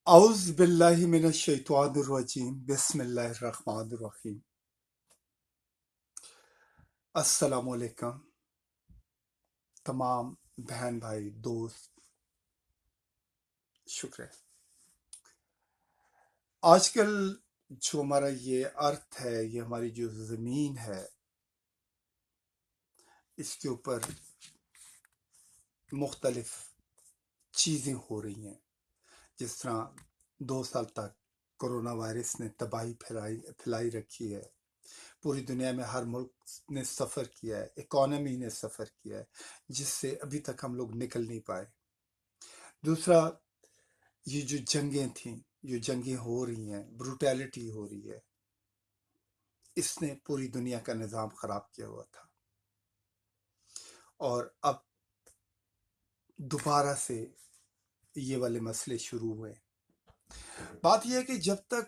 اعوذ باللہ من الشیطان الرجیم بسم اللہ الرحمن الرحیم السلام علیکم تمام بہن بھائی دوست شکر ہے۔ آج کل جو ہمارا یہ ارتھ ہے، یہ ہماری جو زمین ہے، اس کے اوپر مختلف چیزیں ہو رہی ہیں۔ جس طرح 2 سال تک کرونا وائرس نے تباہی پھیلائی رکھی ہے، پوری دنیا میں ہر ملک نے سفر کیا ہے، اکانومی نے سفر کیا ہے، جس سے ابھی تک ہم لوگ نکل نہیں پائے۔ دوسرا، یہ جو جنگیں تھیں، جو جنگیں ہو رہی ہیں، بروٹیلٹی ہو رہی ہے، اس نے پوری دنیا کا نظام خراب کیا ہوا تھا، اور اب دوبارہ سے یہ والے مسئلے شروع ہوئے۔ بات یہ ہے کہ جب تک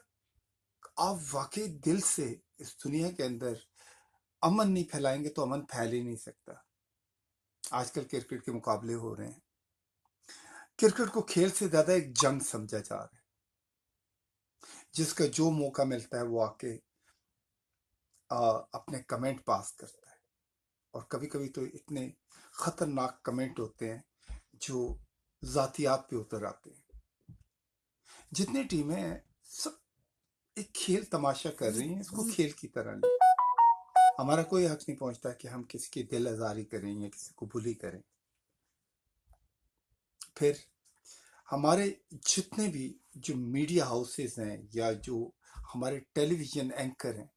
آپ واقعی دل سے اس دنیا کے اندر امن نہیں پھیلائیں گے تو امن پھیل ہی نہیں سکتا۔ آج کل کرکٹ کے مقابلے ہو رہے ہیں، کرکٹ کو کھیل سے زیادہ ایک جنگ سمجھا جا رہا ہے، جس کا جو موقع ملتا ہے وہ آ کے اپنے کمنٹ پاس کرتا ہے، اور کبھی کبھی تو اتنے خطرناک کمنٹ ہوتے ہیں جو ذاتیات پہ اتر آتے ہیں۔ جتنی ٹیمیں ہیں، سب ایک کھیل تماشا کر رہی ہیں، اس کو کھیل کی طرح لیں۔ ہمارا کوئی حق نہیں پہنچتا کہ ہم کسی کی دل آزاری کریں یا کسی کو بلی کریں۔ پھر ہمارے جتنے بھی جو میڈیا ہاؤسز ہیں یا جو ہمارے ٹیلی ویژن اینکر ہیں،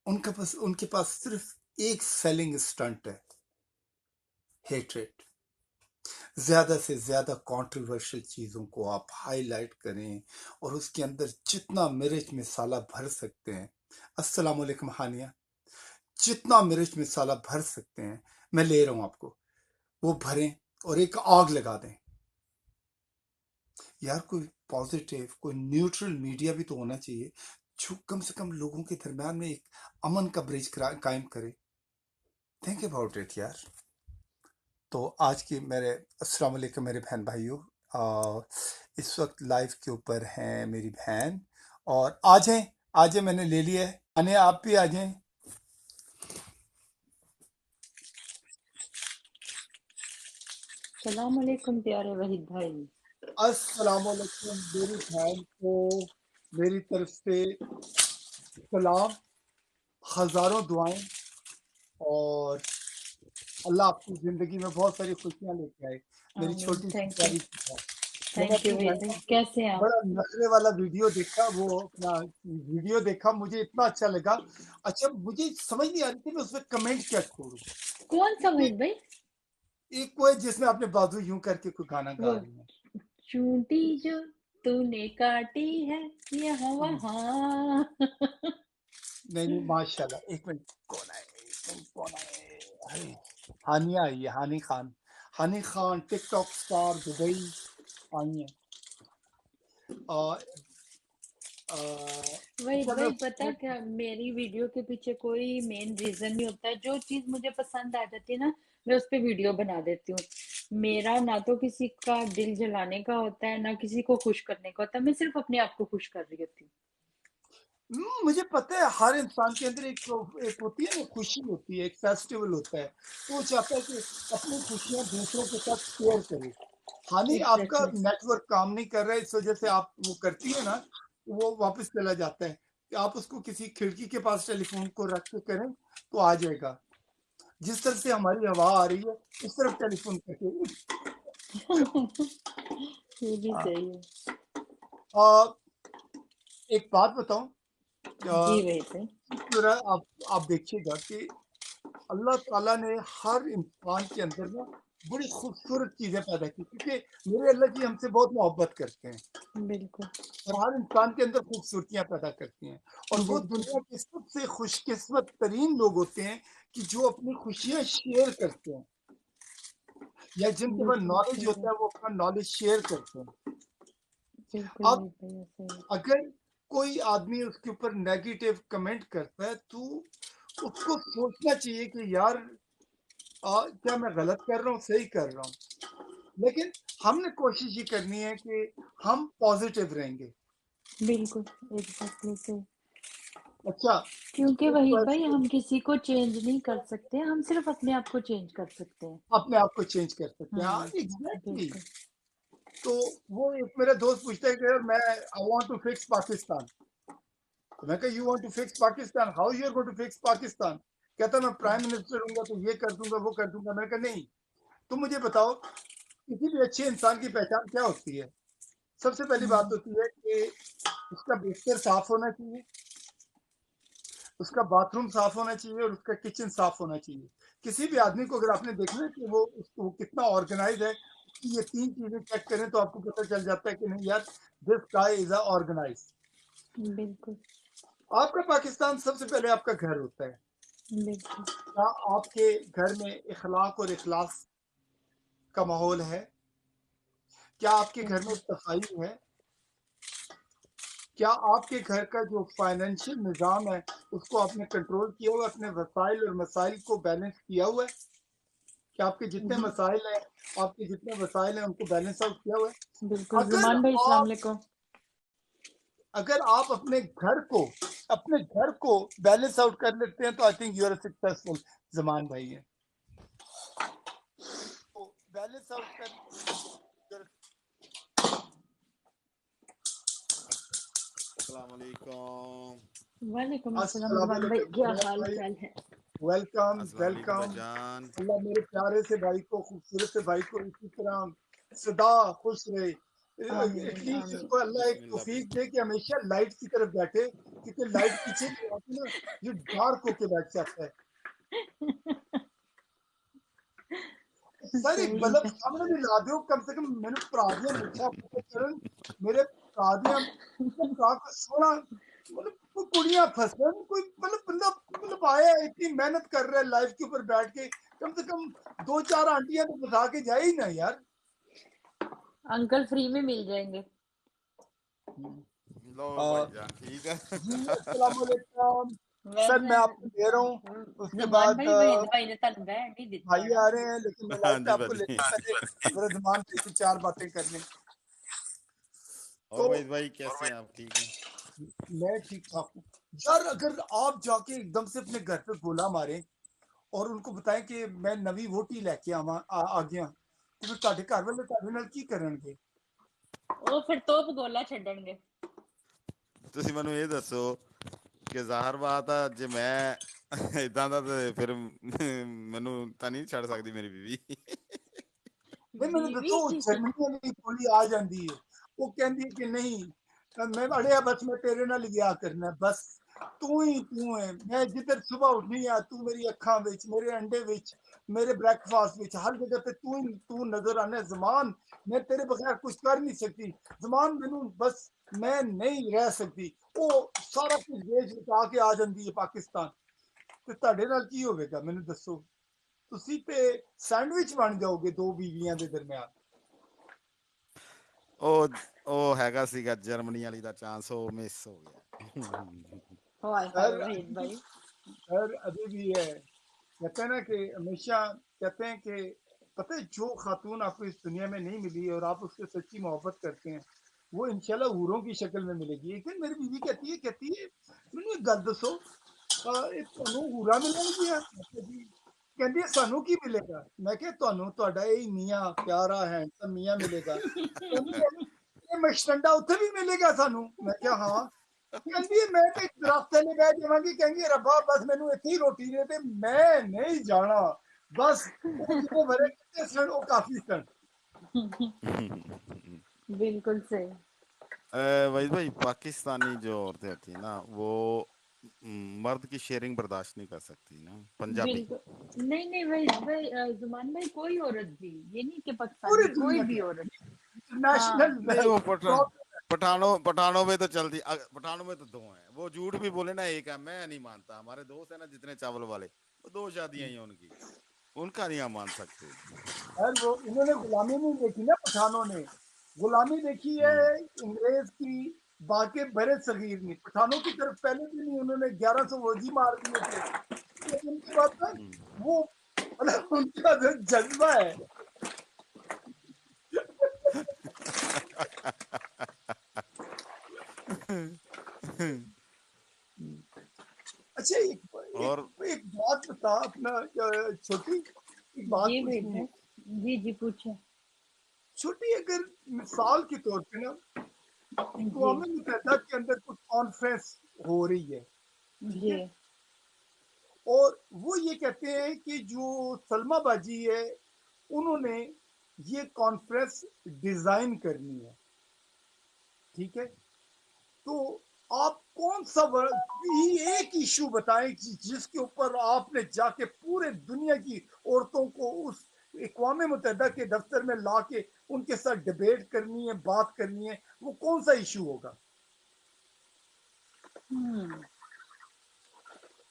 ان کے پاس صرف ایک سیلنگ اسٹنٹ ہے، ہیٹریٹ۔ زیادہ سے زیادہ کنٹروورشل چیزوں کو آپ ہائی لائٹ کریں اور اس کے اندر جتنا مرچ مسالہ بھر سکتے ہیں، السلام علیکم ہانیہ، جتنا مرچ مسالہ بھر سکتے ہیں میں لے رہا ہوں آپ کو، وہ بھریں اور ایک آگ لگا دیں۔ یار کوئی پازیٹیو، کوئی نیوٹرل میڈیا بھی تو ہونا چاہیے جو کم سے کم لوگوں کے درمیان میں ایک امن کا برج قائم کرے۔ تھنک اباؤٹ اٹ یار۔ تو آج کی میرے السلام علیکم میرے بہن بھائیوں، اس وقت لائف کے اوپر ہیں میری بہن، اور آ جائیں میں نے لے لیا ہے، آنے آپ بھی آ جائیں۔ السلام علیکم پیارے وحید بھائی۔ السلام علیکم میری بہن کو میری طرف سے سلام، ہزاروں دعائیں، اور اللہ آپ کی زندگی میں بہت ساری خوشیاں لے کے آئے، میری آمین۔ چھوٹی سی تھینک یو، پیاری سی بہن۔ میں نے تھینک یو اپنی وحید بہن بھائی، کا کیسے ہیں آپ؟ بڑا نخرے والا ویڈیو دیکھا، وہ اپنا ویڈیو دیکھا، مجھے اتنا اچھا لگا۔ اچھا مجھے سمجھ نہیں آ رہی تھی میں اس میں کمنٹ کیا چھوڑوں۔ کون سا ایک وحید بھائی؟ ایک وہ ہے جس میں اپنے بازو یوں کر کے کوئی گانا وہ گا رہی ہیں۔ چونٹی جو تو نے کاٹی ہے یہاں وہاں۔ نہیں نہیں، ماشاء اللہ۔ ایک منٹ، کون آئے؟ ارے، ہانیہ آئی ہے، ہانی خان ٹک ٹاک سٹار دبئی آئی ہیں۔ وحید اچھا بھائی پتہ کیا، میری ویڈیو کے پیچھے کوئی مین ریزن نہیں ہوتا ہے، جو چیز مجھے پسند آ جاتی ہے نا میں اس پہ ویڈیو بنا دیتی ہوں۔ میرا نہ تو کسی کا دل جلانے کا ہوتا ہے نہ کسی کو خوش کرنے کا ہوتا ہے، میں صرف اپنے آپ کو خوش کر رہی ہوتی ہوں۔ مجھے پتہ ہے ہر انسان کے اندر ایک ہوتی ہے نا، خوشی ہوتی ہے، ایک فیسٹیول ہوتا ہے، تو وہ چاہتا ہے کہ اپنی خوشیاں دوسروں کے ساتھ شیئر کرے۔ ہانی آپ کا ایگزیکٹلی، نیٹ ورک کام نہیں کر رہا ہے، اس وجہ سے آپ وہ کرتی ہے نا، وہ واپس چلا جاتا ہے، کہ آپ اس کو کسی کھڑکی کے پاس ٹیلی فون کو رکھ کے کریں تو آ جائے گا۔ جس طرف سے ہماری ہوا آ رہی ہے اس طرف ٹیلی فون کرے۔ یہ بھی صحیح ہے۔ ایک بات بتاؤں، جی وحید بھائی، ذرا آپ دیکھیے گا کہ اللہ تعالیٰ نے ہر انسان کے اندر نا بڑی خوبصورت چیزیں پیدا کی، کیونکہ میرے اللہ جی ہم سے بہت محبت کرتے ہیں، بالکل اور ہر انسان کے اندر خوبصورتیاں پیدا کرتی ہیں، اور وہ بالکل دنیا کے سب سے خوش قسمت ترین لوگ ہوتے ہیں کہ جو اپنی خوشیاں شیئر کرتے ہیں، یا جن کے پاس بالکل نالج صحیح ہوتا ہے، ہے وہ اپنا نالج شیئر کرتے ہیں۔ بالکل اب وحید بھائی ایسا ہی ہے۔ اگر کوئی آدمی اس کے اوپر نیگیٹو کمنٹ کرتا ہے تو اس کو سوچنا چاہیے کہ یار کیا میں غلط کر رہا ہوں، صحیح کر رہا ہوں۔ لیکن ہم نے کوشش یہ کرنی ہے کہ ہم پازیٹیو رہیں گے. بالکل ایگزیکٹلی صحیح. اچھا کیونکہ ایک وحید بھائی question ہم کسی کو چینج نہیں کر سکتے، ہم صرف اپنے آپ کو چینج کر سکتے ہیں. اپنے آپ کو چینج کر سکتے ہیں. ہاں ایگزیکٹلی. بالکل. تو وہ ایک میرا دوست پوچھتا ہے کہ میں I want to fix Pakistan. تو میں کہا you want to fix Pakistan, how you are going to fix Pakistan. کہتا میں پرائم منسٹر ہوں گا تو یہ کر دوں گا وہ کر دوں گا. میں کہا نہیں، تم مجھے بتاؤ کسی بھی اچھے انسان کی پہچان کیا ہوتی ہے. سب سے پہلی بات ہوتی ہے کہ اس کا بستر صاف ہونا چاہیے، اس کا باتھ روم صاف ہونا چاہیے، اور اس کا کچن صاف ہونا چاہیے. کسی بھی آدمی کو اگر آپ نے دیکھنا ہے کہ وہ کتنا آرگنائز ہے، یہ 3 چیزیں چیک کریں تو آپ کو پتہ چل جاتا ہے کہ نہیں یار دس گائے از آرگنائز. بالکل آپ کا پاکستان سب سے پہلے آپ کا گھر ہوتا ہے. بالکل. کیا آپ کے گھر میں اخلاق اور اخلاص کا ماحول ہے؟ کیا آپ کے گھر میں صفائی ہے؟ کیا آپ کے گھر کا جو فائنینشیل نظام ہے اس کو آپ نے کنٹرول کیا ہوا ہے؟ اپنے وسائل اور مسائل کو بیلنس کیا ہوا ہے؟ کہ آپ کے جتنے مسائل ہیں، آپ کے جتنے وسائل ہیں ان کو بیلنس آؤٹ کیا ہوا ہے؟ بالکل. زمان بھائی السلام علیکم. اگر آپ اپنے گھر کو بیلنس آؤٹ کر لیتے ہیں تو I think you are successful. Zaman بھائی ہے بیلنس آؤٹ کر. السلام علیکم. وعلیکم السلام السلام زمان بھائی، کیا علیکم حال چال ہے؟ ویلکم السلام علیکم ویلکم. بھجان. اللہ میرے پیارے سے بھائی کو، خوبصورت سے بھائی کو اسی طرح صدا خوش رہے. آمین ایٹ لیسٹ اس آمین. کو اللہ بسم ایک اللہ توفیق دے کہ ہمیشہ لائٹ کی طرف بیٹھے، کیونکہ لائٹ پیچھے جو آتی ہے نا یہ ڈارک ہو کے بیٹھ جاتا ہے. سر ایک صحیح بلب ہے. سامنے بھی لا دو کم سے کم. میں نے پرادیاں لکھا کرن میرے پرادیاں کا سونا مطلب کوئی کڑیاں پھنسن کوئی مطلب بندہ مطلب آیا اتنی محنت کر رہا ہے لائف کے اوپر بیٹھ کے، کم سے کم 2-4 آنٹیاں تو بتا کے جائے ہی نا یار. انکل فری میں مل جائیں گے. لو بھائی جان ٹھیک ہے. جی السلام علیکم سر. ویسے میں آپ کو دے رہا ہوں، اس کے زمان بعد بھائی وحید بھائی نے تن بینڈ نہیں دیتا بھائی ہونا. آ رہے ہیں، لیکن میں ہاں لائف پہ جی آپ کو بھجی. لیتا پہلے میرا زمان سے 4 باتیں کر لیں. اور تو وحید بھائی کیسے ہیں آپ؟ ٹھیک ہیں. میں ٹھیک ٹھاک ہوں یار. اگر آپ جا کے ایک دم سے اپنے گھر پہ گولا ماریں اور ان کو بتائیں کہ میں نوی ووٹی لے کے آ گیا، تو پھر تہاڈے گھر والے تہاڈے نال کی کرن گے؟ وہ پھر توپ گولا چھڈن گے. ਤੁਸੀਂ ਮੈਨੂੰ ਇਹ ਦੱਸੋ ਕਿ ਜ਼ਾਹਰ ਬਾਤ ਆ ਜੇ ਮੈਂ ਇਦਾਂ ਦਾ ਤੇ ਫਿਰ ਮੈਨੂੰ ਤਾਂ ਨਹੀਂ ਛੱਡ ਸਕਦੀ ਮੇਰੀ ਬੀਵੀ. نہیں میں نے بیوی دسو جرمنی والی گولی آ جاندی ہے، وہ کہندی ہے کہ نہیں میں اڑیا بس میں تیرے نال گیا کرنا ہے، بس تو ہی تو ہے. میں جدھر صبح اٹھنی ہے تو میری اکھاں وچ، میرے انڈے وچ، میرے بریک فاسٹ وچ، ہر جگہ تے تو نظر آنا ہے. زمان میں تیرے بغیر کچھ کر نہیں سکتی. زمان مینوں بس میں نہیں رہ سکتی. وہ سارا کچھ بیچ بچا کے آ جاندی ہے پاکستان. تے تہاڈے نال کی ہوے گا مینوں دسو؟ تسی تے سینڈوچ بن جاؤ گے 2 بیویاں دے درمیان. ਉਹ ਹੈਗਾ ਸੀਗਾ ਜਰਮਨੀ ਵਾਲੀ ਦਾ ਚਾਂਸ, ਉਹ ਮਿਸ ਹੋ ਗਿਆ. ہائے ہائے وحید بھائی. خیر ابھی بھی ہے. کہتے ہیں نا کہ ہمیشہ کہتے ہیں کہ پتہ ہے جو خاتون آپ کو اس دنیا میں نہیں ملی اور آپ اس سے سچی محبت کرتے ہیں وہ انشاءاللہ حوروں کی شکل میں ملے گی. ایک دن میری بیوی کہتی ہے مینوں ایک گل دسو ਇਹ ਤੁਹਾਨੂੰ ਹੂਰਾ ਮਿਲਣਗੀਆਂ؟ ਮੈਂ ਕਿਹਾ ਜੀ. ਕਹਿੰਦੀ ਸਾਨੂੰ ਕੀ ਮਿਲੇਗਾ? ਮੈਂ ਕਿਹਾ ਤੁਹਾਨੂੰ ਤੁਹਾਡਾ ਇਹ ਮੀਆਂ ਪਿਆਰਾ ਹੈਂਡਸਮ ਮੀਆਂ ਮਿਲੇਗਾ. ਕਹਿੰਦੀ ਇਹ ਮਸ਼ਟੰਡਾ ਉੱਥੇ ਵੀ ਮਿਲੇਗਾ ਸਾਨੂੰ? ਮੈਂ ਕਿਹਾ ਹਾਂ. ਕਹਿੰਦੀ ਮੈਂ ਤੇ ਦਰਖਤ ਥੱਲੇ ਬਹਿ ਜਾਵਾਂਗੀ, ਕਹਿੰਦੀ ਰੱਬਾ ਬਸ ਮੈਨੂੰ ਇੱਥੇ ਹੀ ਰੋਟੀ ਦੇ ਤੇ ਮੈਂ ਨਹੀਂ ਜਾਣਾ. ਬਸ ਉਹ ਜਿਹਨੇ ਵਰੇ ਕੀਤੇ ਸਨ ਉਹ ਕਾਫੀ ਸਨ. بالکل صحیح. वहीद भाई पाकिस्तानी जो औरतें होती हैं ना वो मर्द की शेयरिंग बर्दाश्त नहीं कर सकती ना. पंजाबी بالکل نہیں نہیں وحید بھائی زمان بھائی کوئی عورت بھی یہ نہیں کہ پوری پاکستانی کوئی دنیا بھی کی عورت. ہاں नहीं वो انٹرنیشنل पठानों में तो चलती. पठानों में तो 2 हैं. वो झूठ भी बोले ना एक है, मैं نہیں مانتا. हमारे دوست ہیں نا جتنے چاول والے وہ 2 شادیاں ہی ہیں ان کی, ان کا نہیں ہم مان سکتے. خیر وہ انہوں نے غلامی نہیں دیکھی نا پٹھانوں نے. غلامی دیکھی ہے انگریز کی باقی برے صغیر نے. پٹھانوں کی طرف پہلے بھی نہیں انہوں نے 1100 وزی مار دیے تھے. لیکن ان کے بعد نا وہ مطلب ان کا جو جذبہ ہے بتا اپنا چھوٹی ایک بات جی پوچھنی ہے. بھائی جی پوچھیں. چھوٹی اگر مثال کے طور پہ نا جی اقوام متحدہ کے اندر کچھ کانفرنس ہو رہی ہے, ٹھیک جی ہے, اور وہ یہ کہتے ہیں کہ جو سلما باجی ہے انہوں نے یہ کانفرنس ڈیزائن کرنی ہے, ٹھیک ہے, تو آپ کون سا ایک ایشو بتائیں جس کے اوپر آپ نے جا کے پورے دنیا کی عورتوں کو اس اقوام متحدہ کے دفتر میں لا کے ان کے ساتھ ڈیبیٹ کرنی ہے, بات کرنی ہے, وہ کون سا ایشو ہوگا؟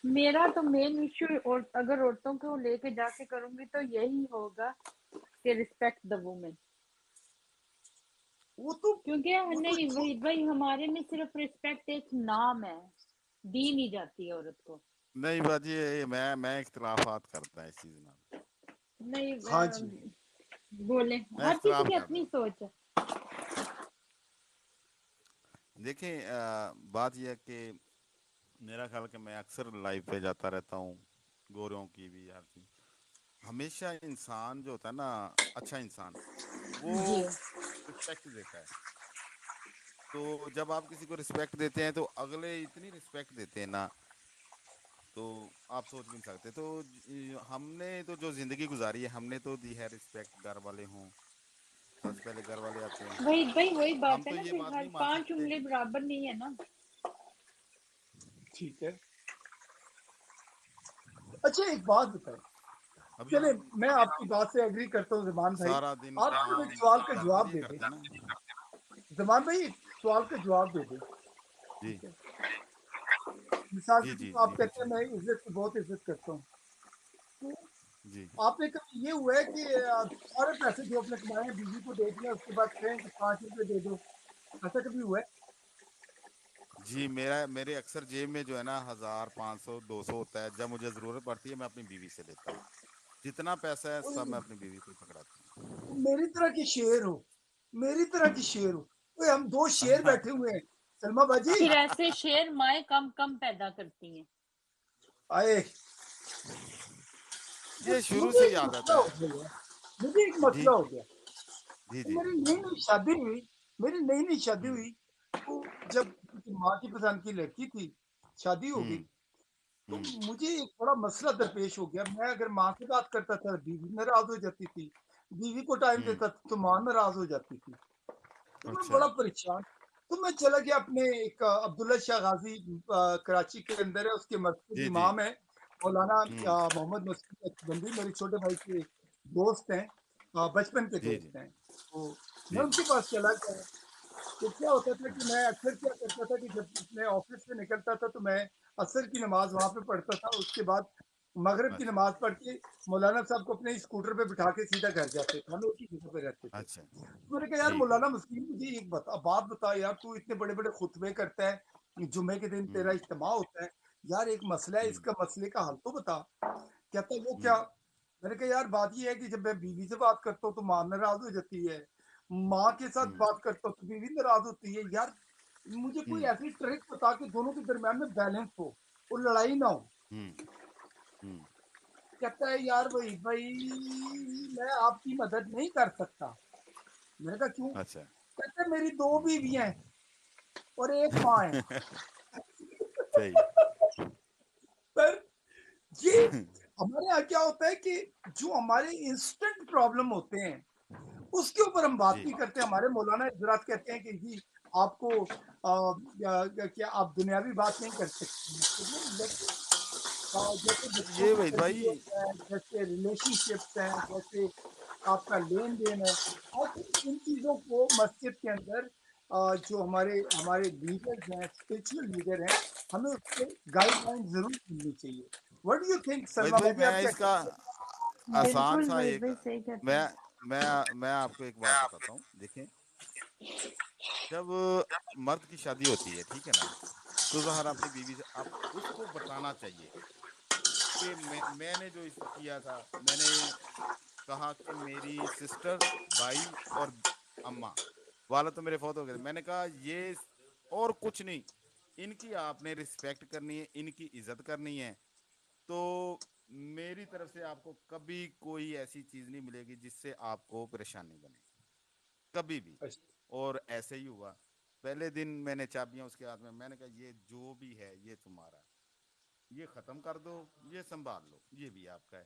میرا تو مین ایشو اور اگر عورتوں کو لے کے جا کے کروں گی تو یہی ہوگا کہ رسپیکٹ دا وومن. وہ تو کیونکہ نہیں وحید بھائی ہمارے میں صرف رسپیکٹ ایک نام ہے, دی نہیں جاتی ہے عورت کو. نہیں باجی میں اختلافات کرتا ہے اس چیز میں. نہیں ہاں جی بولیں, میں ہر کسی اختلاف کی کرتا اپنی ہوں. سوچ ہے. دیکھیں بات یہ ہے کہ میرا خیال کہ میں اکثر لائف پہ جاتا رہتا ہوں, گوروں کی بھی, ہر چیز. ہمیشہ انسان جو ہوتا ہے نا, اچھا انسان, وہ جی رسپیکٹ دیتا ہے. تو جب آپ کسی کو رسپیکٹ دیتے ہیں تو اگلے اتنی رسپیکٹ دیتے ہیں نا, تو آپ سوچ بھی نہیں سکتے. تو ہم نے تو جو زندگی گزاری ہے ہم نے تو دی ہے رسپیکٹ, گھر والے ہوں, سب سے پہلے گھر والے آتے ہیں. وحید بھائی وہی ہم بات ہے تو نا, یہ پھر بات ہر نہیں مان 5 سکتے. انگلی برابر نہیں ہے نا. ٹھیک ہے. اچھا ایک بات بتائیں, ابھی چلے ہم میں آپ کی بات سے ایگری کرتا ہوں زمان بھائی, سارا دن آپ کو ایک کام سوال کا گھر کے جواب لیے دے دیں. کرتے ہیں نا. زمان بھائی ایک سوال کا جواب دے دیں, جی ٹھیک ہے. مثال جی کے جی طور جی آپ کہتے پوچھیں. ہیں میں عزت کی بہت عزت کرتا ہوں, تو جی آپ نے کبھی یہ ہوا ہے کہ سارے پیسے جو اپنے کمائے ہیں بیوی کو دے دیا, اس کے بعد کہیں کہ 5 روپے دے دو, ایسا کبھی ہوا ہے؟ جی میرے اکثر جیب میں جو ہے نا 1500 200 ہوتا ہے. جب مجھے ضرورت پڑتی ہے میں اپنی بیوی سے لیتا ہوں. جتنا پیسہ ہے سب میں اپنی بیوی کو ہی پکڑاتا ہوں. میری طرح کی شیر ہو, میری طرح کی شیر ہو. ہم 2 شیر بیٹھے ہوئے ہیں سلما باجی. پھر ایسے شیر مائیں کم کم پیدا کرتی ہیں. آئے یہ شروع مجھے سے ایک ہی عادت مسئلہ ہے. ہو گیا, مجھے ایک جی مسئلہ ہو گیا. جی جی میری نئی شادی ہوئی, میری نئی شادی ہوں ہوئی, تو جب ماں کی پسند کی لڑکی تھی, شادی ہو ہوں گئی, تو ہوں مجھے ایک بڑا مسئلہ درپیش ہو گیا. میں اگر ماں سے بات کرتا تھا بیوی ناراض ہو جاتی تھی, بیوی کو ٹائم ہوں دیتا تھا تو ماں ناراض ہو جاتی تھی. تو میں اچھا بڑا پریشان, تو میں چلا گیا اپنے ایک عبداللہ شاہ غازی کراچی کے اندر ہے, اس کے مسجد جی جی امام ہے مولانا ہوں محمد مسعود بندی, میرے چھوٹے بھائی کے دوست ہیں, بچپن کے جی جی دوست ہیں. تو میں جی ان کے پاس چلا گیا. تو کیا ہوتا تھا کہ میں اکثر کیا کرتا تھا کہ جب میں آفس سے نکلتا تھا تو میں عصر کی نماز وہاں پہ پڑھتا تھا, اس کے بعد مغرب کی اچھا نماز پڑھ کے مولانا صاحب کو اپنے اسکوٹر پہ بٹھا کے سیدھا گھر جاتے تھے, ہم ایک ہی جگہ پہ رہتے تھے. اچھا میں نے کہا یار ٹھیک ہے. مولانا مسلم مجھے ایک بات بتا یار, تو اتنے بڑے بڑے خطبے کرتا ہے, جمعے کے دن ہوں تیرا اجتماع ہوتا ہے, یار ایک مسئلہ ہے, اس ہوں کا مسئلے کا حل تو بتا. کہتا ہے وہ ہوں کیا؟ میں نے کہا یار بات یہ ہے کہ جب میں بیوی سے بات کرتا ہوں تو ماں ناراض ہو جاتی ہے, ماں کے ساتھ ہوں بات کرتا ہوں تو بیوی ناراض ہوتی ہے. یار مجھے کوئی ہوں ایسی ٹرک بتا کہ دونوں کے درمیان میں بیلنس ہو اور لڑائی نہ ہو. ہوں ہوں کہتا ہے یار بھائی میں آپ کی مدد نہیں کر سکتا. میں نے کہا کیوں؟ اچھا کہتا ہے میری 2 ہوں بیویاں ہیں اور 1 ماں ہے. صحیح. پر یہ ہمارے یہاں کیا ہوتا ہے کہ جو ہمارے انسٹنٹ پرابلم ہوتے ہیں اس کے اوپر ہم بات جی نہیں کرتے. ہمارے مولانا حضرات کہتے ہیں کہ جی آپ کو کیا آپ دنیاوی بات نہیں کر سکتے, جیسے بچوں یہ کی وحید بھائی تربیت ہے, جیسے ریلیشن شپس ہیں, جیسے آپ کا لین دین ہے, اور ان چیزوں کو مسجد کے اندر جو ہمارے لیڈرز ہیں, اسپرچل لیڈر ہیں, ہمیں اس سے گائیڈ لائن ضرور ملنی چاہیے. What do you think Waheed Salma بھائی باجی, آپ میں کیا اس کا کہتے ہیں؟ آسان بالکل سا وحید ایک بھائی صحیح کہتے میں ہیں. میں آپ کو ایک بات بتاتا ہوں. دیکھیں جب مرد کی شادی ہوتی ہے, ٹھیک ہے نا, تو ظاہر اپنی بیوی سے اب اس کو بتانا چاہیے کہ میں نے جو کیا تھا, میں نے کہا کہ میری سسٹر, بھائی اور اماں والد تو میرے فوت ہو گئے تھے. میں نے کہا یہ اور کچھ نہیں, ان کی آپ نے رسپیکٹ کرنی ہے, ان کی عزت کرنی ہے. تو میری طرف سے آپ کو کبھی کوئی ایسی چیز نہیں ملے گی جس سے آپ کو پریشانی بنے، کبھی بھی۔ اور ایسے ہی ہوا، پہلے دن میں نے چابیاں اس کے ہاتھ میں نے کہا یہ جو بھی ہے یہ تمہارا، یہ ختم کر دو، یہ سنبھال لو، یہ بھی آپ کا ہے۔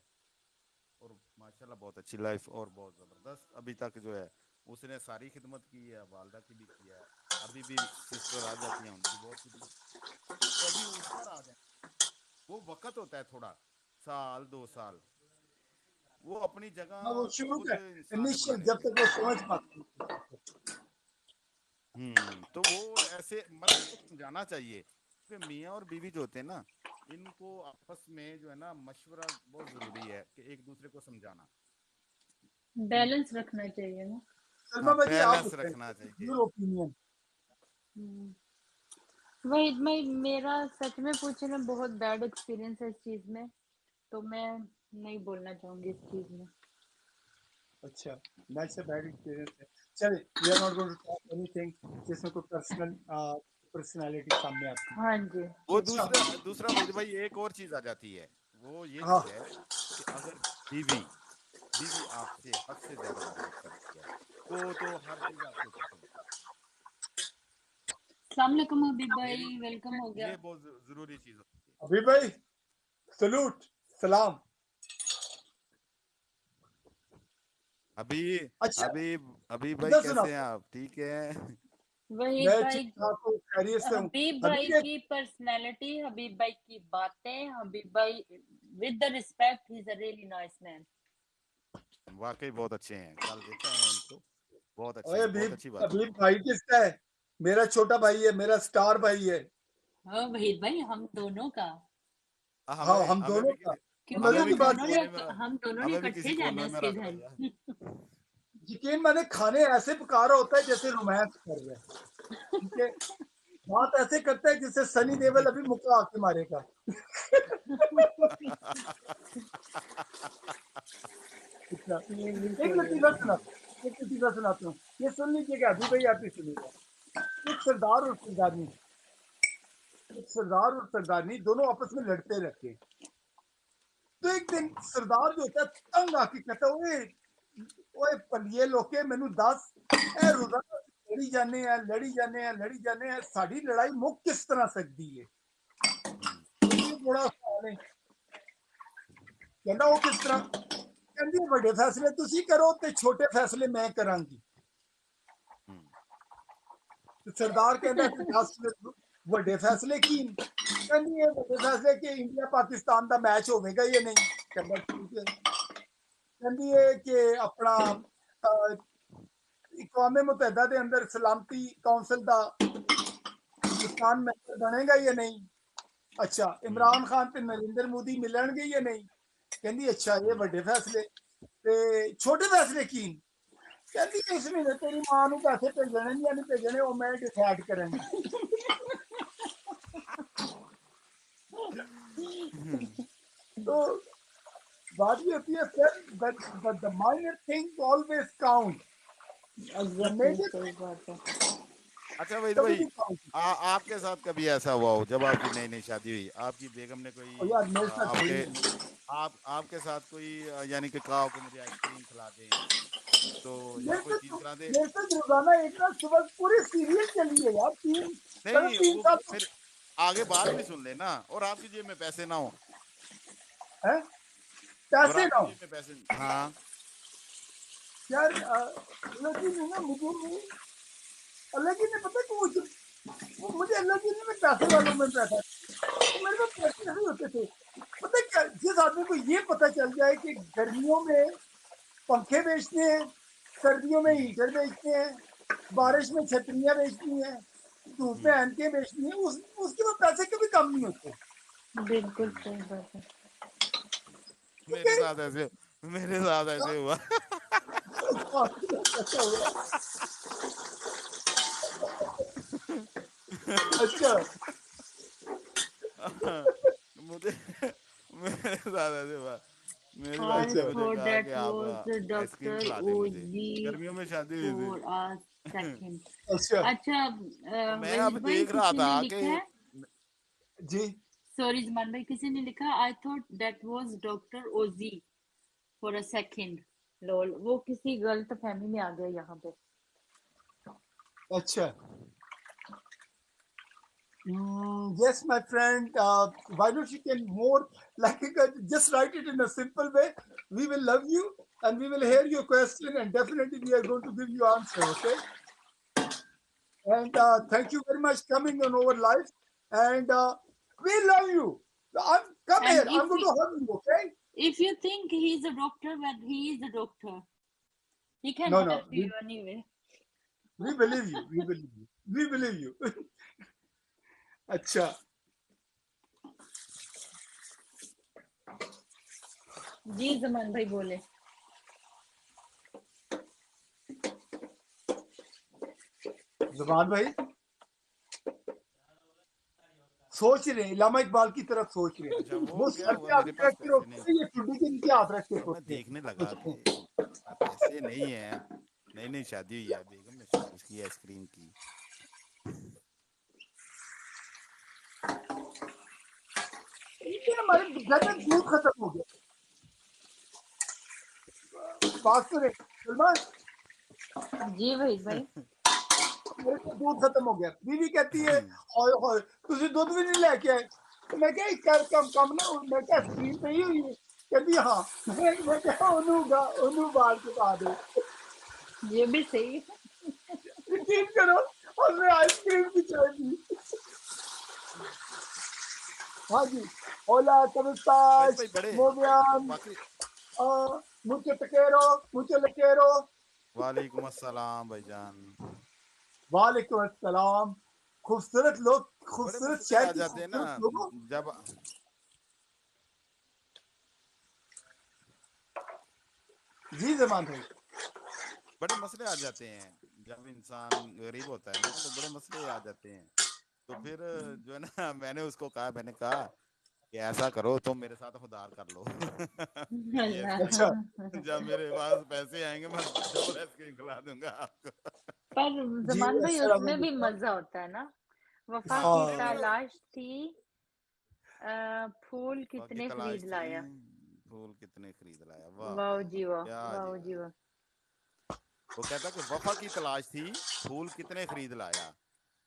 اور ماشاءاللہ بہت اچھی لائف اور بہت زبردست ابھی تک جو ہے اس نے ساری خدمت کی ہے، والدہ کی بھی کی ہے، ابھی بھی سسٹر آ جاتی ہیں ان کی بہت خدمت، تو ابھی اوپر آ جائیں۔ وہ وقت ہوتا ہے تھوڑا، سال 2 سال، وہ اپنی جگہ ہاں وہ شروع خود کا انسان نے انیشیل بنانی جب ہوتی تک وہ سمجھ پاتے ہیں۔ ہے۔ تو وہ ایسے مرد کو سمجھانا چاہیے کہ میاں اور بیوی جو ہوتے ہیں نا، ان کو آپس میں جو ہے نا مشورہ بہت ضروری ہے کہ ایک دوسرے کو سمجھانا، بیلنس رکھنا چاہیے نا۔ سلما ہاں بھائی جی آپ بیلنس بتائیں رکھنا چاہیے۔ Your opinion. وہی میں میرا سچ میں پوچھے نا بہت بیڈ ایکسپیرینس ہے اس چیز میں، تو میں نہیں بولنا چاہوں گی اس چیز میں۔ اچھا نیٹس اے بیڈ ایکسپیرینس ہے، چلے we are not going to talk anything جس میں کوئی پرسنالٹی سامنے آتی ہے۔ ہاں جی وہ اچھا دوسرا وحید بھائی ایک اور چیز آ جاتی ہے، وہ یہ ہاں چیز ہے کہ اگر بیوی آپ سے حد سے زیادہ محبت کرتی ہے تو ہر چیز آپ کے اوپر چھوڑ، السلام علیکم حبیب میری بھائی، ویلکم ہو گیا۔ یہ بہت ضروری چیز ہوتی ہے۔ ابھی بھائی سلوٹ سلام۔ اچھا ابھی بھائی ادھر کیسے ہیں سناتا ہوں، آپ؟ ٹھیک ہے؟ وحید میں بھائی، ٹھیک ٹھاک ہوں، خیریت سے ہوں۔ حبیب ابھی بھائی ایک کی پرسنالٹی، حبیب بھائی کی باتیں، حبیب بھائی with the respect he is a really nice man. واقعی بہت اچھے ہیں، کل دیکھا ہے میں ان کو، بہت اچھے اوے ہیں، ابھی بہت اچھی بات ابھی بھائی کس کا ہے؟ میرا چھوٹا بھائی ہے، میرا سٹار بھائی ہے۔ ہاں وحید بھائی، ہم دونوں کا، ہے۔ ہاں ہمیں ہم ہمیں دونوں بھی کا، کیونکہ مزے ہمیں کی بھی کسی بات یہ ہے، کونے میں ہم دونوں نے ہمیں بھی اکٹھے کسی جانا کونے ہے اس میں کے رکھ گھر۔ دو یار۔ یقین مانے کھانے ایسے پکا رہا ہوتا ہے جیسے رومانس کر رہا ہے، ٹھیک ہے، بات ایسے کرتا ہے جسے سنی دیول ابھی مکہ آ کے مارے گا۔ اچھا یہ بھی ایک صحیح لطیفہ ہے۔ سناتا ہوں، ایک لطیفہ سناتا ہوں، یہ سن لیجیے گا ابھی بھائی، آپ بھی سنیے گا۔ ایک سردار اور سردارنی، ایک سردار اور سردارنی دونوں آپس میں لڑتے رہتے ہیں۔ تو ایک دن سردار جو ہوتا ہے تنگ آ کے کہتا ہے، اوے پلیے لوکے مینوں دس، اے روزانہ لڑی جانے ہیں لڑی جانے ہیں لڑی جانے ہیں، ساڈی لڑائی مک کس طرح سکتی ہے؟ یہ بڑا سوال ہے، کہندا وہ کس طرح؟ کہندی بڑے فیصلے تسی کرو تے چھوٹے فیصلے میں کراں گی۔ سردار کہندا کہ دس وڈے فیصلے کی؟ کہندی یہ وڈے فیصلے کہ انڈیا پاکستان دا میچ ہوے گا یا نہیں؟ کہندا ٹھیک ہے۔ کہندی ہے کہ اپنا اقوام متحدہ دے اندر سلامتی کونسل دا پاکستان ممبر بنے گا یا نہیں؟ اچھا عمران خان تے نریندر مودی ملن گے یا نہیں؟ کہندی اچھا یہ بڑے فیصلے تے چھوٹے فیصلے کی؟ کہندی اس مہینے تیری ماں نو پیسے بھیجنے یا نہیں بھیجنے وہ میں ڈیسائڈ کریں گی۔ تو بات یہ ہوتی ہے سر the minor things always count, the exactly major صحیح بات ہے۔ اچھا وحید کبھی بھائی، نہیں count۔ آپ کے ساتھ کبھی ایسا ہوا ہو جب آپ کی نئی نئی شادی ہوئی، آپ کی بیگم نے اور کوئی یار میرے ساتھ آپ ہوئی کے نہیں۔ آپ کے ساتھ کوئی یعنی کہ کہا ہو کہ مجھے آئس کریم کھلا دیں، تو یا کوئی چیز کھلا دے؟ میرے ساتھ روزانہ ایک نا صبح پوری سیریل چلی ہے یار، نہیں، 3 سال وہ پھر آگے بات بھی سن لینا، اور آپ کی جیب میں پیسے نہ ہو، ہے اور پیسے آپ نہ کی ہو جیب میں پیسے، ہاں یار، اللہ جی نے نا مجھے وہ اللہ جی نے پتا کہ وہ مجھے اللہ جی نے پیسے والوں میں پیسہ، تو میرے پاس پیسے نہیں ہوتے تھے۔ پتہ کیا، جس آدمی کو یہ پتہ چل جائے کہ گرمیوں میں پنکھے بیچتے ہیں، سردیوں میں ہیٹر بیچتے ہیں، بارش میں چھتریاں بیچتی ہیں، دھوپ میں اینکیں بیچتی ہیں، اس کے بعد پیسے کبھی کم نہیں ہوتے، بالکل صحیح بات ہے۔ میرے کیونکہ ساتھ ایسے ہوا۔ ایسا ہوا۔ اچھا مجھے میرے ساتھ ایسے ہوا، میری وائف Pause نے اچھا مجھے for کہا that کہ آپ was آئس کریم Dr. کھلا دیں مجھے، Oji گرمیوں میں شادی ہوئی for a تھی۔ second. اچھا اچھا تو میں اب وحید بھائی دیکھ رہا کسی نے تھا کہ لکھا ہے جی सॉरी जमान भाई, किसी ने लिखा I thought that was doctor OG for a second. Lol, वो किसी गलत फहमी में आ गया यहाँ पे। अच्छा, yes, my friend. Why don't you can more like just write it in a simple way. We will love you and we will hear your question and definitely we are going to give you answer. Okay. And thank you very much coming on our live. And we love you. Come And here. I'm going to hug you. Okay. if you think he is a doctor, well, he is a doctor. He can No, help no. you anyway. We believe you. We believe you. We believe you. अच्छा, जी जमान भाई बोले। जुबान भाई सोच रहे हैं, इलामा इकबाल की तरफ सोच रहे अच्छा, हैं। वो वो क्या सर हुआ, पे हाथ मेरे पास रख के पैसे नहीं रोकते हैं, ये ठुड्डी के नीचे हाथ रख के तो मैं सोचते हैं। देखने लगा कि पैसे नहीं है। नई नई शादी हुई है, बेगम ने शादी की आइसक्रीम की। इनके हमारे घर में दूध खत्म हो गया। बात सुने सलमान, जी भाई भाई। मेरे को दूध खत्म हो गया। बीवी कहती है हाय हाय तुझे दूध भी नहीं लेके आए। तो मैं क्या कर कम ना, मैं क्या स्क्रीन पे ही हुई है। कहती हाँ, मैं क्या ओनू बाहर के पा दे। ये भी सही है। यकीन करो, हमने आइसक्रीम की चाय पी। हाँ जी, hola, ¿cómo भाई estás? भाई बड़े Muy bien. बाकी। Mucho te quiero, mucho le quiero. वालेकुम अस्सलाम भाईजान। वालेकुम अस्सलाम। खूबसूरत लोग, बड़े खूबसूरत मसले शहर आ की जाते हैं ना खूबसूरत लोगों। जब जी जमान भाई, बड़े मसले आ जाते हैं जब इंसान गरीब होता है ना, तो बड़े मसले आ जाते हैं। तो फिर जो है ना, मैंने उसको कहा, मैंने कहा कि ऐसा करो तुम मेरे साथ उधार कर लो। ये अच्छा आइसक्रीम जब मेरे पास पैसे आएंगे मैं डबल आइसक्रीम खिला दूंगा आपको। पर जी, जमान भाई ऐसा उसमें भी लगा। मजा होता है ना। वफा हाँ, की हाँ, तलाश थी, फूल वफा की कितने तलाश खरीद थी, लाया। फूल कितने खरीद लाया। वाह वाह वाह वाह, जी वाह, क्या वाह जी जी बात। वाह। वो कहता कि वफा की तलाश थी, फूल कितने खरीद लाया,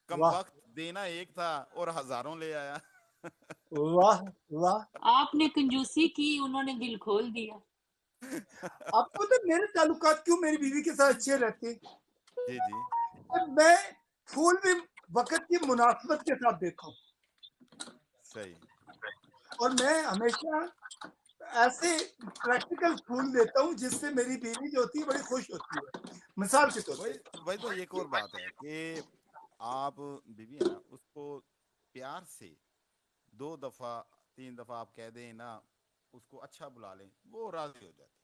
कम वाह वक्त देना एक था और हजारों ले आया। वाह वाह। आपने कंजूसी की, उन्होंने दिल खोल दिया। आपको तो मेरे ताल्लुकात क्यों मेरी बीवी के साथ अच्छे रहते। जी जी, और मैं फूल भी वक्त की मुनासबत के साथ देता हूँ। सही। और मैं हमेशा ऐसे प्रैक्टिकल फूल देता हूँ जिससे मेरी बीवी जो होती है बड़ी खुश होती है। मिसाल के तौर वही पे वही तो एक और बात है कि आप बीवी है ना, उसको प्यार से 2 दफा 3 दफा आप कह दें ना, उसको अच्छा बुला लें, वो राजी हो जाती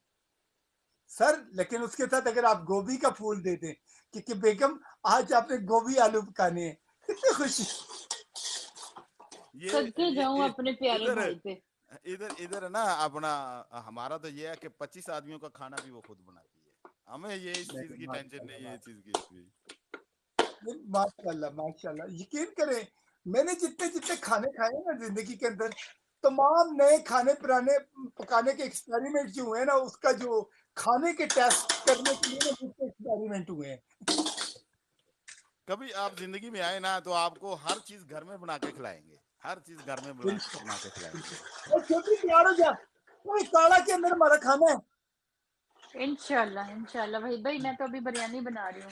सर, लेकिन उसके साथ अगर आप गोभी का फूल दे दें कि बेगम आज आपने गोभी आलू पकाने हैं, कितनी खुशी। सदके जाऊं अपने प्यारे इधर भाई पे। इधर इधर ना अपना, हमारा तो ये है कि 25 आदमियों का खाना भी वो खुद बनाती है। हमें ये इस चीज की टेंशन नहीं है, इस चीज की भी। माशाल्लाह माशाल्लाह, यकीन करें मैंने जितने जितने खाने खाए हैं ना जिंदगी के अंदर, तमाम नए खाने पुराने पकाने के एक्सपेरिमेंट जो हुए हैं ना, उसका जो खाने के टेस्ट करने के लिए ना जितने एक्सपेरिमेंट हुए हैं। कभी आप जिंदगी में आए ना, तो आपको हर चीज घर में बना के खिलाएंगे, हर चीज घर में बना के खिलाएंगे। और छोटी तैयार हो जा, कोई काला के अंदर हमारा खाना है। इंशाल्लाह इंशाल्लाह भाई भाई, मैं तो अभी बिरयानी बना रही हूँ।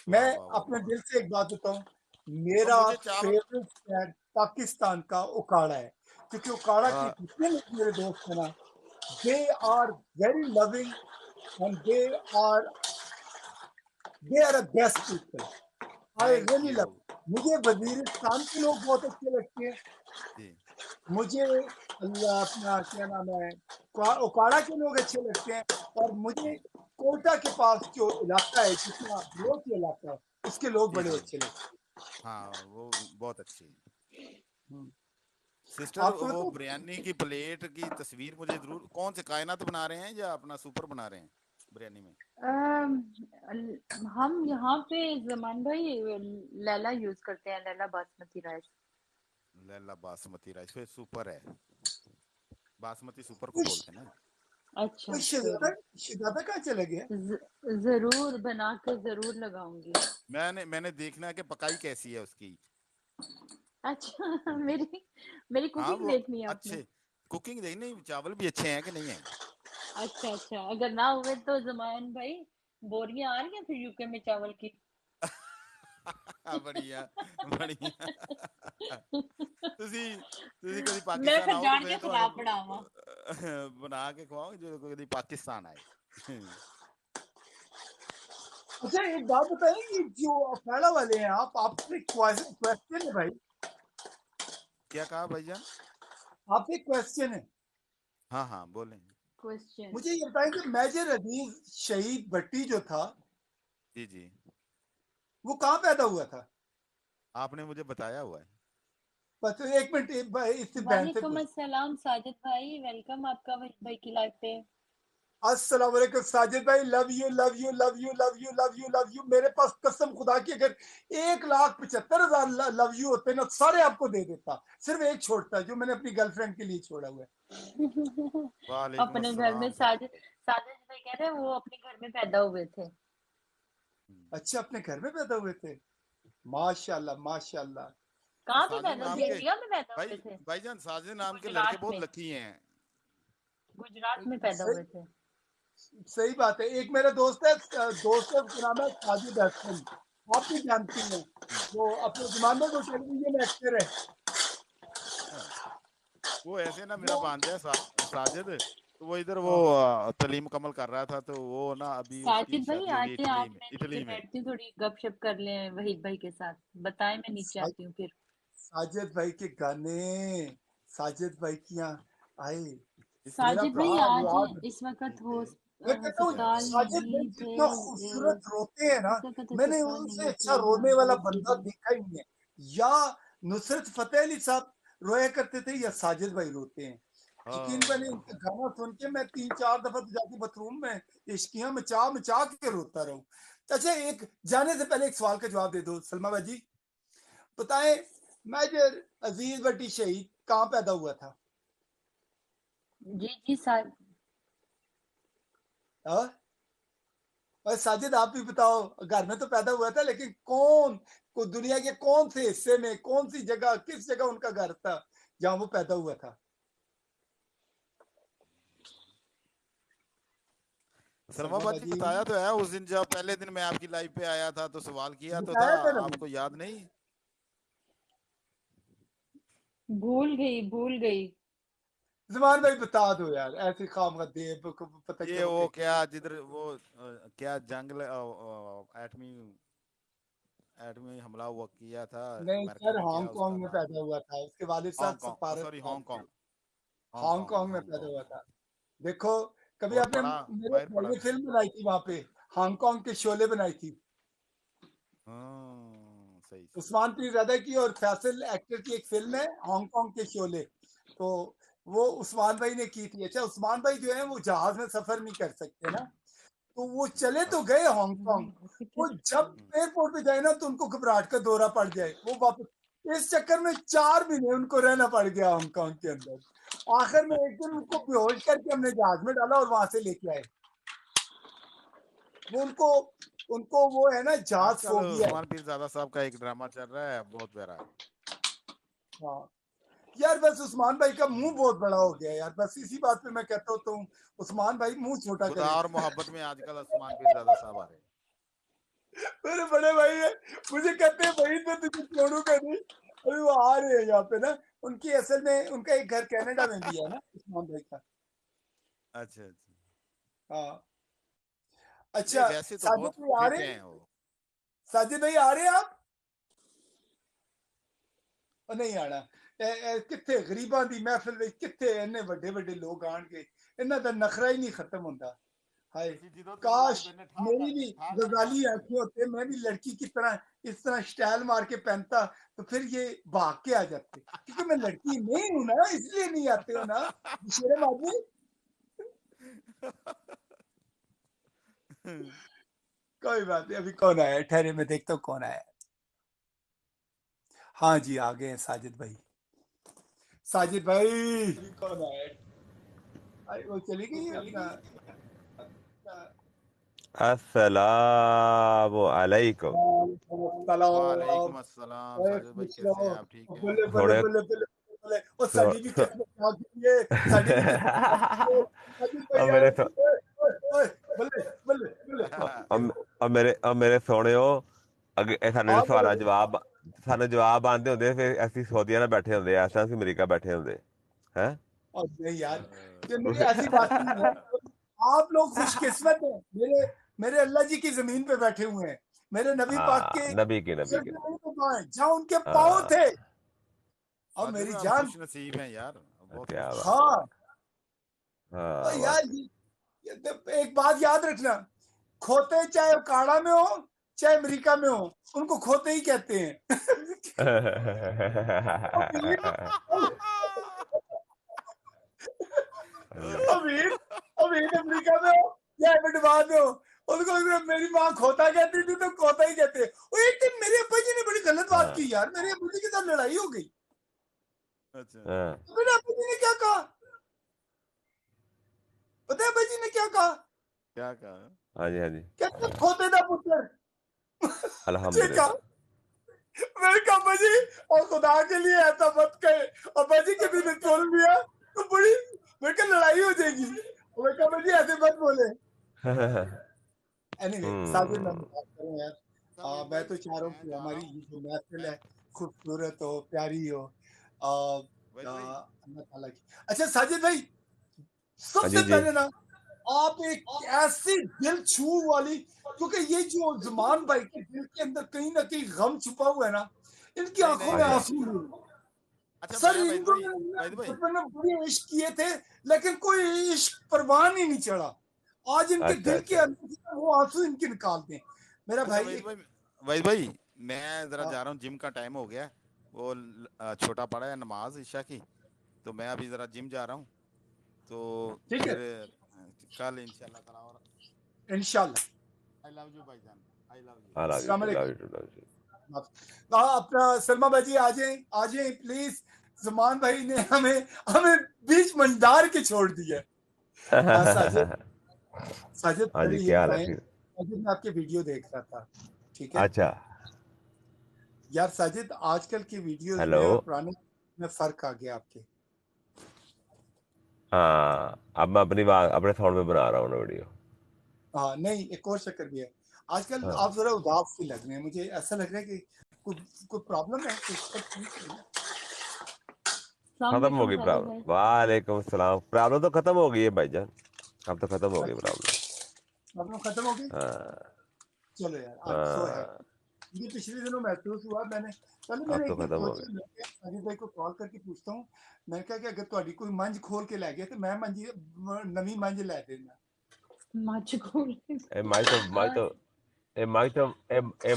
मैं वाह वाह वाह अपने वाह। दिल से एक बात बताऊं, और मेरा मुझे चावल, फेवरेट शहर पाकिस्तान का उकाड़ा है। क्योंकि उकाड़ा के हाँ, जितने लोग मेरे दोस्त हैं ना, they are very loving and they are a best people. I thank really you love. मुझे वजीरिस्तान के लोग बहुत अच्छे लगते हैं। जी। मुझे अपना क्या नाम है, उकाड़ा के लोग अच्छे लगते हैं। और मुझे जी कोयटा के पास जो इलाका है, जितना बलोच इलाका है, उसके लोग जी बड़े जी, अच्छे लगते हाँ वो बहुत अच्छी है। हैं। सिस्टर, आपको वो तो बिरयानी की प्लेट की तस्वीर मुझे जरूर, कौन से कायनात बना रहे हैं या अपना सुपर बना रहे हैं बिरयानी में? हम यहाँ पे जमान भाई लैला यूज करते हैं, लैला बासमती राइस। लैला बासमती राइस फिर सुपर है, बासमती सुपर को बोलते हैं ना। अच्छा कोई सॉरी, शहजादा कहाँ चले गया? जरूर बना के जरूर लगाऊंगी। मैंने देखना है कि पकाई कैसी है उसकी। अच्छा मेरी मेरी हाँ कुकिंग वो देखनी है आपने? अच्छे कुकिंग देखनी, चावल भी अच्छे हैं कि नहीं है। अच्छा अच्छा, अगर ना हुए तो जमान भाई बोरियां आ रही हैं फिर यूके में चावल की। बढ़िया बढ़िया। ਤੁਸੀਂ ਕਦੀ ਮੈਂ ਪਾਕਿਸਤਾਨ ਫਿਰ ਆਓ ਤਾਂ ਜਾਣ ਮੈਂ ਕੇ ਤੁਹਾਨੂੰ ਖਰਾਬ ਬਣਾਵਾਂ। ਬਣਾ ਕੇ ਖਵਾਓ ਜਦੋਂ ਕਦੀ ਪਾਕਿस्तान आए। अच्छा एक बात बताइए, ये जो अखाड़ा वाले हैं आपसे क्वेश्चन है भाई, क्या कहा भाईजान? आपसे क्वेश्चन है। हाँ हाँ बोलें। क्वेश्चन। मुझे ये बताएं कि मेजर अजीज शहीद भट्टी जो था जी जी, वो कहाँ पैदा हुआ था? आपने मुझे बताया हुआ है। बस एक मिनट इससे बहन से वालेकुम पूछ। अस्सलाम साजिद भाई, वेलकम आपका भाई की लाइफ पे। अस्सलाम वालेकुम साजिद भाई, love you love you love you love you love you love you. मेरे पास कसम खुदा की अगर 1,75,000 लव यू होते ना सारे आपको दे देता, सिर्फ एक छोड़ता जो मैंने अपनी गर्लफ्रेंड के लिए छोड़ा हुआ है। वालेकुम अपने घर में अस्सलाम साजिद साजिद साजिद भाई कह रहे हैं वो अपने घर में पैदा हुए थे। भाई। अच्छा, अपने घर में पैदा हुए थे? माशाल्लाह माशाल्लाह। कहाँ पे साजिद पैदा, नाम के इंडिया में पैदा भाई हुए थे? भाईजान साजिद नाम के लड़के गुजरात बहुत में, लकी हैं। गुजरात में पैदा सही हुए थे। सही बात है। एक मेरा दोस्त है, उसका नाम है साजिद हसन, आप भी जानती हैं, वो अपने जमाने में टेलीविजन एक्टर है। हाँ, वो ऐसे ना मेरा वो भांजा है साजिद, तो वो इधर वो हाँ, तालीम मुकम्मल कर रहा था, तो वो ना अभी उसकी साजिद भाई शादी हुई है आगे आप, मैं नीचे इटली में। बैठती हूँ, थोड़ी गपशप कर लें वहीद भाई के साथ। बताएं, मैं नीचे सा, आती हूँ फिर। साजिद भाई के गाने, साजिद भाई की यहाँ आए, मेरा साजिद भाई बड़ा आ याद जाए, है। इस वक्त मैं कहता हूँ अस्पताल साजिद भाई नहीं थे। जितना खूबसूरत रोते हैं ना, इस वक्त मैंने अस्पताल उनसे नहीं अच्छा थे, हाँ रोने वाला बहुत बंदा सीरियस। देखा ही नहीं है। या नुसरत फतेह अली साहब रोया करते थे या साजिद भाई रोते हैं। यकीन बने उनका हाँ गाना सुन के मैं 3-4 दफा तो जाके बाथरूम में इश्कियां मचा मचा के रोता रहूं। अच्छा, एक जाने से पहले एक सवाल का जवाब दे दो सलमा बाजी, बताएं मेजर अजीज भट्टी शहीद कहाँ पैदा हुआ था? जी जी हाँ? और साजिद आप भी बताओ, घर में तो पैदा हुआ था लेकिन कौन को दुनिया के कौन से हिस्से में, कौन सी जगह, किस जगह उनका घर था जहां वो पैदा हुआ था? सलमा सलमा बाजी बाजी बताया तो है उस दिन, जब पहले दिन मैं आपकी लाइव पे आया था तो सवाल किया तो था, बताया था ना मैंने। आपको याद नहीं? भूल गई भूल गई। जमान भाई बता दो यार, ऐसे काम का दे पता ये चलो वो कि क्या जिधर वो क्या जंग एटमी एटमी हमला हुआ किया था नहीं अमेरिका सर, ने, क्या उसका हांगकांग में नाम? पैदा हुआ था, उसके वालिद साहब हांगकांग, सफारत सॉरी थे। हांगकांग, हांगकांग हांगकांग में पैदा हुआ हांगकांग। था। देखो, कभी और आपने पढ़ा, मेरे बाहर भाई पढ़ा ने था। फिल्म बनाई थी वहां पे, हांगकांग के शोले बनाई थी, हाँ सही सही। उस्मान पीरजादा की और फैसल एक्टर की एक फिल्म है हांगकांग के शोले। तो वो उस्मान भाई ने की थी। अच्छा, उस्मान भाई जो है वो जहाज में सफर नहीं कर सकते ना, तो वो चले तो अच्छा। गए हांगकांग, वो जब हम्म। एयरपोर्ट पे जाए ना तो उनको घबराहट का दौरा पड़ जाए, वो वापस इस चक्कर में 4 महीने उनको रहना पड़ गया हांगकांग के अंदर। आखिर में एक दिन उनको बेहोश करके हमने जहाज में डाला और वहां से लेके आए। वो उनको उनको वो है ना, जहाज आजकल फोबिया है। उस्मान पीरजादा साहब का एक ड्रामा चल रहा है, बहुत प्यारा है। हाँ यार, बस उस्मान भाई का मुंह बहुत बड़ा हो गया यार, बस इसी बात पे मैं कहता हूँ तो उस्मान भाई मुंह छोटा खुदा करे। और मोहब्बत में आजकल उस्मान पीरजादा साहब आ रहे हैं। मेरे बड़े भाई है, मुझे कहते हैं भाई मैं तुझे छोड़ूंगा नहीं। अभी वो आ रहे हैं यहाँ पे ना, उनकी असल में उनका एक घर कनाडा में भी है ना उस्मान भाई का। अच्छा अच्छा। हाँ। नहीं अच्छा, वैसे तो साजिद बहुत भाई आ फिट रहे हैं? हैं वो। साजिद भाई आ रहे हैं आप? और नहीं आना? कितने गरीबां दी महफिल में कितने इन्ने बड़े बड़े लोग आਣगे, इन्हां दा नखरा ही नहीं खत्म होता। हाय, ਅਸੀਂ ਜਦੋਂ ਤੁਸੀਂ काश ਲਾਈਵ करने ठा मेरी करके भी ठा करके गजाली हंसते आंखें होते, मैं भी लड़की की तरह इस तरह स्टाइल मार के पहनता तो फिर ये भाग के आ जाते, क्योंकि मैं लड़की नहीं हूं ना, इसलिए नहीं आते हो ना शेरे बाबू। कोई बात नहीं, अभी कौन आया ठहरे मैं देखता हूँ कौन आया। हाँ जी, आ गए हैं साजिद भाई। साजिद भाई कौन है? वो चली गई है अपना। अस्सलामु अलैकुम। वालेकुम अस्सलाम। साजिद भाई कैसे हैं आप? ठीक हैं? बल्ले बल्ले थोड़े बल्ले बल्ले बल्ले वो थो, साडी भी थो, किस्मत आ गई है, साडी भी किस्मत आ गई है। साजिद भाई और यार, मेरे ओए ओए बल्ले बल्ले बल्ले और मेरे सोहणिਓ ਅੱਗੇ ਸਾਨੂੰ ਆ ਸਵਾਲਾਂ ਬੜੇ ਜਵਾਬ ਆਉਂਦੇ ਹੁੰਦੇ ਫਿਰ ਅਸੀਂ ਸਾਊਦੀਆ ਨਾਲ ਬੈਠੇ ਹੁੰਦੇ ਆ ਇਸ ਤਰ੍ਹਾਂ ਅਸੀਂ ਅਮਰੀਕਾ ਬੈਠੇ ਹੁੰਦੇ ਹੈ और नहीं यार, ये नहीं ऐसी बात नहीं है। आप लोग खुशकिस्मत हैं, मेरे मेरे अल्लाह जी की जमीन पे बैठे हुए हैं, मेरे नबी पाक हाँ के नबी की जहाँ उनके पाँव हाँ थे। और साजिद मेरी भाई हम जान, खुश नसीब हैं यार, बहुत क्या खुश बात नसीब हाँ हैं। और हाँ यार एक बात याद रखना, खोते चाहे काड़ा में हो चाहे अमेरिका में हो, उनको खोते ही कहते हैं। अमीर अमीर अमीर अमेरिका में हो या एडवान में हो, उनको मेरी माँ खोता कहती थी तो खोता ही कहते हैं। और एक दिन मेरे अब्बा जी ने बड़ी गलत बात की यार, मेरे अब्बा जी के साथ लड़ाई हो गई। अच्छा तो मेरे अब्बा जी ने क्या कहा पता है? अब्बा जी ने क्या कहा? क्या कहा? हाँ जी हाँ जी कहते खोते का पुत्र। ठीक है, अल्हम्दुलिल्लाह मैंने कहा अब्बा जी और खुदा के लिए ऐसा मत कहे। अब्बा जी के दिन बोल दिया तो बड़ी मेरे को लड़ाई हो जाएगी। मैं कहा अब्बा जी ऐसे मत बोले। एनीवे साजिद मैं बात करूं यार, साजिद मैं भाई तो चाह रहा हूँ मैं कि जा हमारी रहा हूँ। ये जो महफिल मैं है खूबसूरत हो, प्यारी हो। वैद भाई अल्लाह ताला की। अच्छा साजिद भाई, हाँ सबसे जी जी पहले ना आप एक ऐसी दिल छू वाली, क्योंकि ये जो जुमान भाई के दिल के अंदर कहीं ना कहीं गम छुपा हुआ है ना, इनकी नहीं आंखों नहीं में हाँ जी नहीं आंसू नहीं है। अच्छा सर मैं इनको वैद भाई बचपन में बड़े इश्क किए थे, लेकिन कोई इश्क परवान ही नहीं चढ़ा। आज इनके अच्छा दिल के अच्छा अंदर से वो आंसू इनके निकालते हैं। मेरा अच्छा भाई वैद भाई मैं जरा हाँ, जा रहा हूँ, जिम का टाइम हो गया है। वो छोटा पड़ा है नमाज ईशा की, तो मैं अभी जरा जिम जा रहा हूँ। तो ठीक है फिर कल इंशाल्लाह ताला। और इंशाल्लाह। आई लव यू भाईजान, आई लव यू। हाँ अस्सलाम वालेकुम। लव यू अपना सलमा भाई जी आ जाए प्लीज। जुमान भाई ने हमें हमें बीच मंडार के छोड़ दिया। साजिद साजिद हाँ जी मेरी क्या एक हाल है लाइन, ठीक साजिद मैं आपके वीडियो देख रहा था, ठीक है अच्छा यार। साजिद आजकल की वीडियोस हेलो में और पुराने में फर्क आ गया आपके। हाँ अब मैं अपने साउंड में बना रहा हूँ ना वीडियो हाँ नहीं, एक और चक्कर भी है, आजकल हाँ आप जरा उदास सी लग रहे हैं, मुझे ऐसा लग रहा है कि कोई प्रॉब्लम है, कुछ सब ठीक है ना? खत्म हो गई साजिद प्रॉब्लम भाई। वालेकुम सलाम प्रॉब्लम तो खत्म हो गई है भाईजान अब तो खत्म हो गई अच्छा, प्रॉब्लम प्रॉब्लम खत्म हो गई। हाँ चलो यार आप सो है, हाँ मुझे पिछले दिनों महसूस हुआ, पहले अब मैंने तो एक दिन खत्म हो सोचा गई मैं अजीत भाई को कॉल करके पूछता हूँ। मैंने कहा कि अगर ਤੁਹਾਡੀ कोई मंज खोल के लै गया तो मैं मंजी नवी मंज लै देना। मजबूर ਇਹ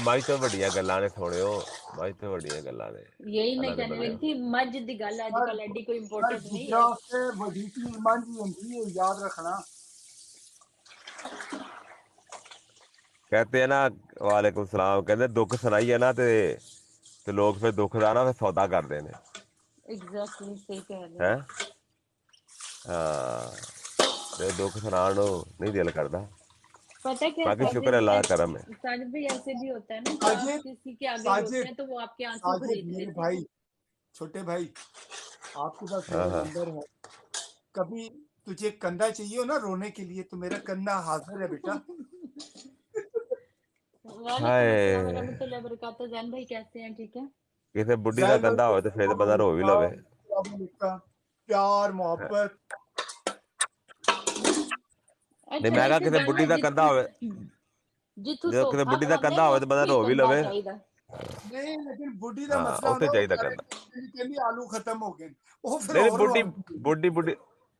ਮਾਈ ਤੋਂ ਵੱਡੀਆਂ ਗੱਲਾਂ ਨੇ ਸੋਹਣਿਓ ਮਾਈ ਤੋਂ ਵੱਡੀਆਂ ਗੱਲਾਂ ਨੇ यही मैं ਅੱਲਾ ਦੇ कहने ਬੰਦੇ लगी थी, मज दी गल सर अजकल एडी कोई सर इंपॉर्टेंट नहीं गुजरा है। से बड़ी चीज मंज ही होंगी है, याद रखना। कहते हैं ना वालेकुम सलाम कहते दुख सुनाइए ना ਤੇ ਲੋਕ ਫਿਰ ਦੁੱਖ ਦਾ ਨਾ ਫਿਰ ਸੌਦਾ ਕਰਦੇ ਨੇ एग्जैक्टली सही कह रहे ਹੈ हैं। ਹਾਂ ਤੇ ਦੁੱਖ ਸੁਣਾਉਣ ਨੂੰ ਨਹੀਂ ਦਿਲ ਕਰਦਾ पता है क्या बाकी शुक्र है अल्लाह का करम है साजिद भाई ऐसे भी होता है ना कि आप साजिद किसी के आगे रोते साजिद हैं तो वो आपके आंसू साजिद खरीद मेरे लेते हैं। भाई, छोटे भाई, आपके पास हाँ मेरा हाँ नंबर है, कभी तुझे कंधा चाहिए हो ना रोने के लिए तो मेरा कंधा हाजिर है बेटा। वालेकुम अस्सलाम हाय वरहमतुल्लाहि वबरकातुहू। जैन भाई कैसे हैं? ठीक है। ਕਿਸੇ ਬੁੱਢੀ ਦਾ जैन भाई ਕੰधा ਹੋਵੇ ਤੇ ਫਿਰ ਤਾਂ ਬੰਦਾ ਰੋ ਵੀ ਲਵੇ प्यार मोहब्बत। ਨਹੀਂ अच्छा ਮੈਂ ਕਿਹਾ वैसे ਕਿਸੇ गल ਬੁੱਢੀ ਦਾ ਕੰधा ਹੋਵੇ जिथू ਜਦੋਂ ਕਿਸੇ धोखा ਬੁੱਢੀ ਦਾ खांदे ਕੰधा ਹੋਵੇ ना ਤੇ ਬੰਦਾ उत्थू ही ਰੋ ਵੀ कंधा ਲਵੇ चाहिदा। नहीं लेकिन बुढ़ी का ਹਾਂ मसला ਉੱਥੇ होंदा वो ਚਾਹੀਦਾ बेचारे ਕੰधा कहंदी आलू खत्म हो गए, वो फिर नहीं नहीं और बुढ़ी रोंदी बुढ़ी बुढ़ी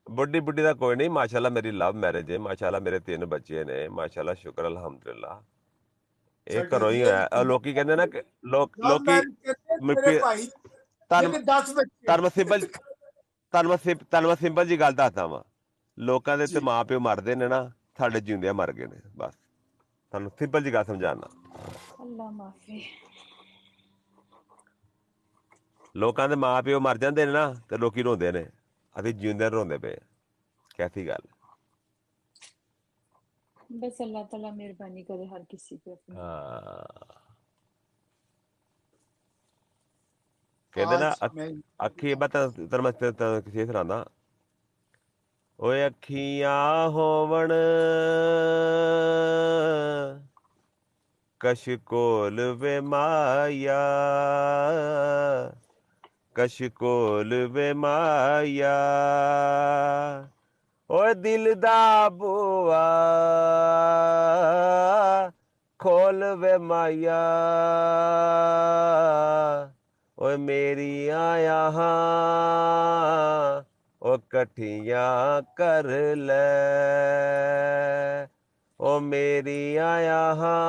बुढ़ी बुढ़ी ਦਾ ਕੋਈ ਨਹੀਂ ਮਾਸ਼ਾਅੱਲਾ ਮੇਰੀ ਲਵ ਮੈਰਿਜ ਹੈ ਮਾਸ਼ਾਅੱਲਾ ਮੇਰੇ 3 ਬੱਚੇ ਨੇ ਮਾਸ਼ਾਅੱਲਾ ਸ਼ੁਕਰ ਅਲਹਮਦੁਲਿਲਾ ਇਹ छड़ ਘਰੋਂ ਹੀ दिए ਹੋਇਆ ਲੋਕੀ ਕਹਿੰਦੇ ਨਾ ਕਿ लव ਲੋਕੀ मैरिज करते मेरे भाई, ਧਰਮ मेरे 10 बच्चे। ਧਰਮ ਸਿੰਪਲ ਤੁਹਾਨੂੰ ਸਿੰਪਲ ਜੀ ਗੱਲ ਦੱਸਦਾ ਵਾਂ ਲੋਕਾਂ ਦੇ ਤੇ जी ਮਾਂ ਪਿਓ ਮਰਦੇ ਨੇ ਨਾ ਸਾਡੇ ਜਿਉਂਦਿਆਂ ਮਰ ਗਏ ਨੇ ਬਸ ਤੁਹਾਨੂੰ ਸਿੰਪਲ ਜੀ ਗੱਲ ਸਮਝਾਣਾ अल्लाह माफी। ਲੋਕਾਂ ਦੇ ਮਾਂ ਪਿਓ ਮਰ ਜਾਂਦੇ ਨੇ ਨਾ ਤੇ ਲੋਕੀ ਰੋਂਦੇ ਨੇ, ਅਸੀਂ ਜਿਉਂਦੇ ਰੋਂਦੇ ਪਏ। ਕੈਸੀ ਗੱਲ। बस अल्लाह ताला मेहरबानी करे हर किसी पे अपनी। ਹਾਂ ਕਹਿੰਦੇ ਨਾ आज मैं ਅੱਖੀ ਮੈਂ ਤੈਨੂੰ ਮੈਂ ਕਿਸੇ ਸੁਣਾਉਂਦਾ। ਓਏ ਅੱਖੀਆਂ ਹੋਵਣ ਕਸ਼ਕੋਲ ਵੇ ਮਾਇਆ, ਕਸ਼ਕੋਲ ਵੇ ਮਾਇਆ, ਓਏ ਦਿਲ ਦਾ ਬੂਆ ਖੋਲ ਵੇ ਮਾਇਆ, ਓਏ ਮੇਰੀਆਂ ਆਹਾਂ ਓ ਇਕੱਠੀਆਂ ਕਰ ਲੈ, ਓ ਮੇਰੀਆਂ ਆਹਾਂ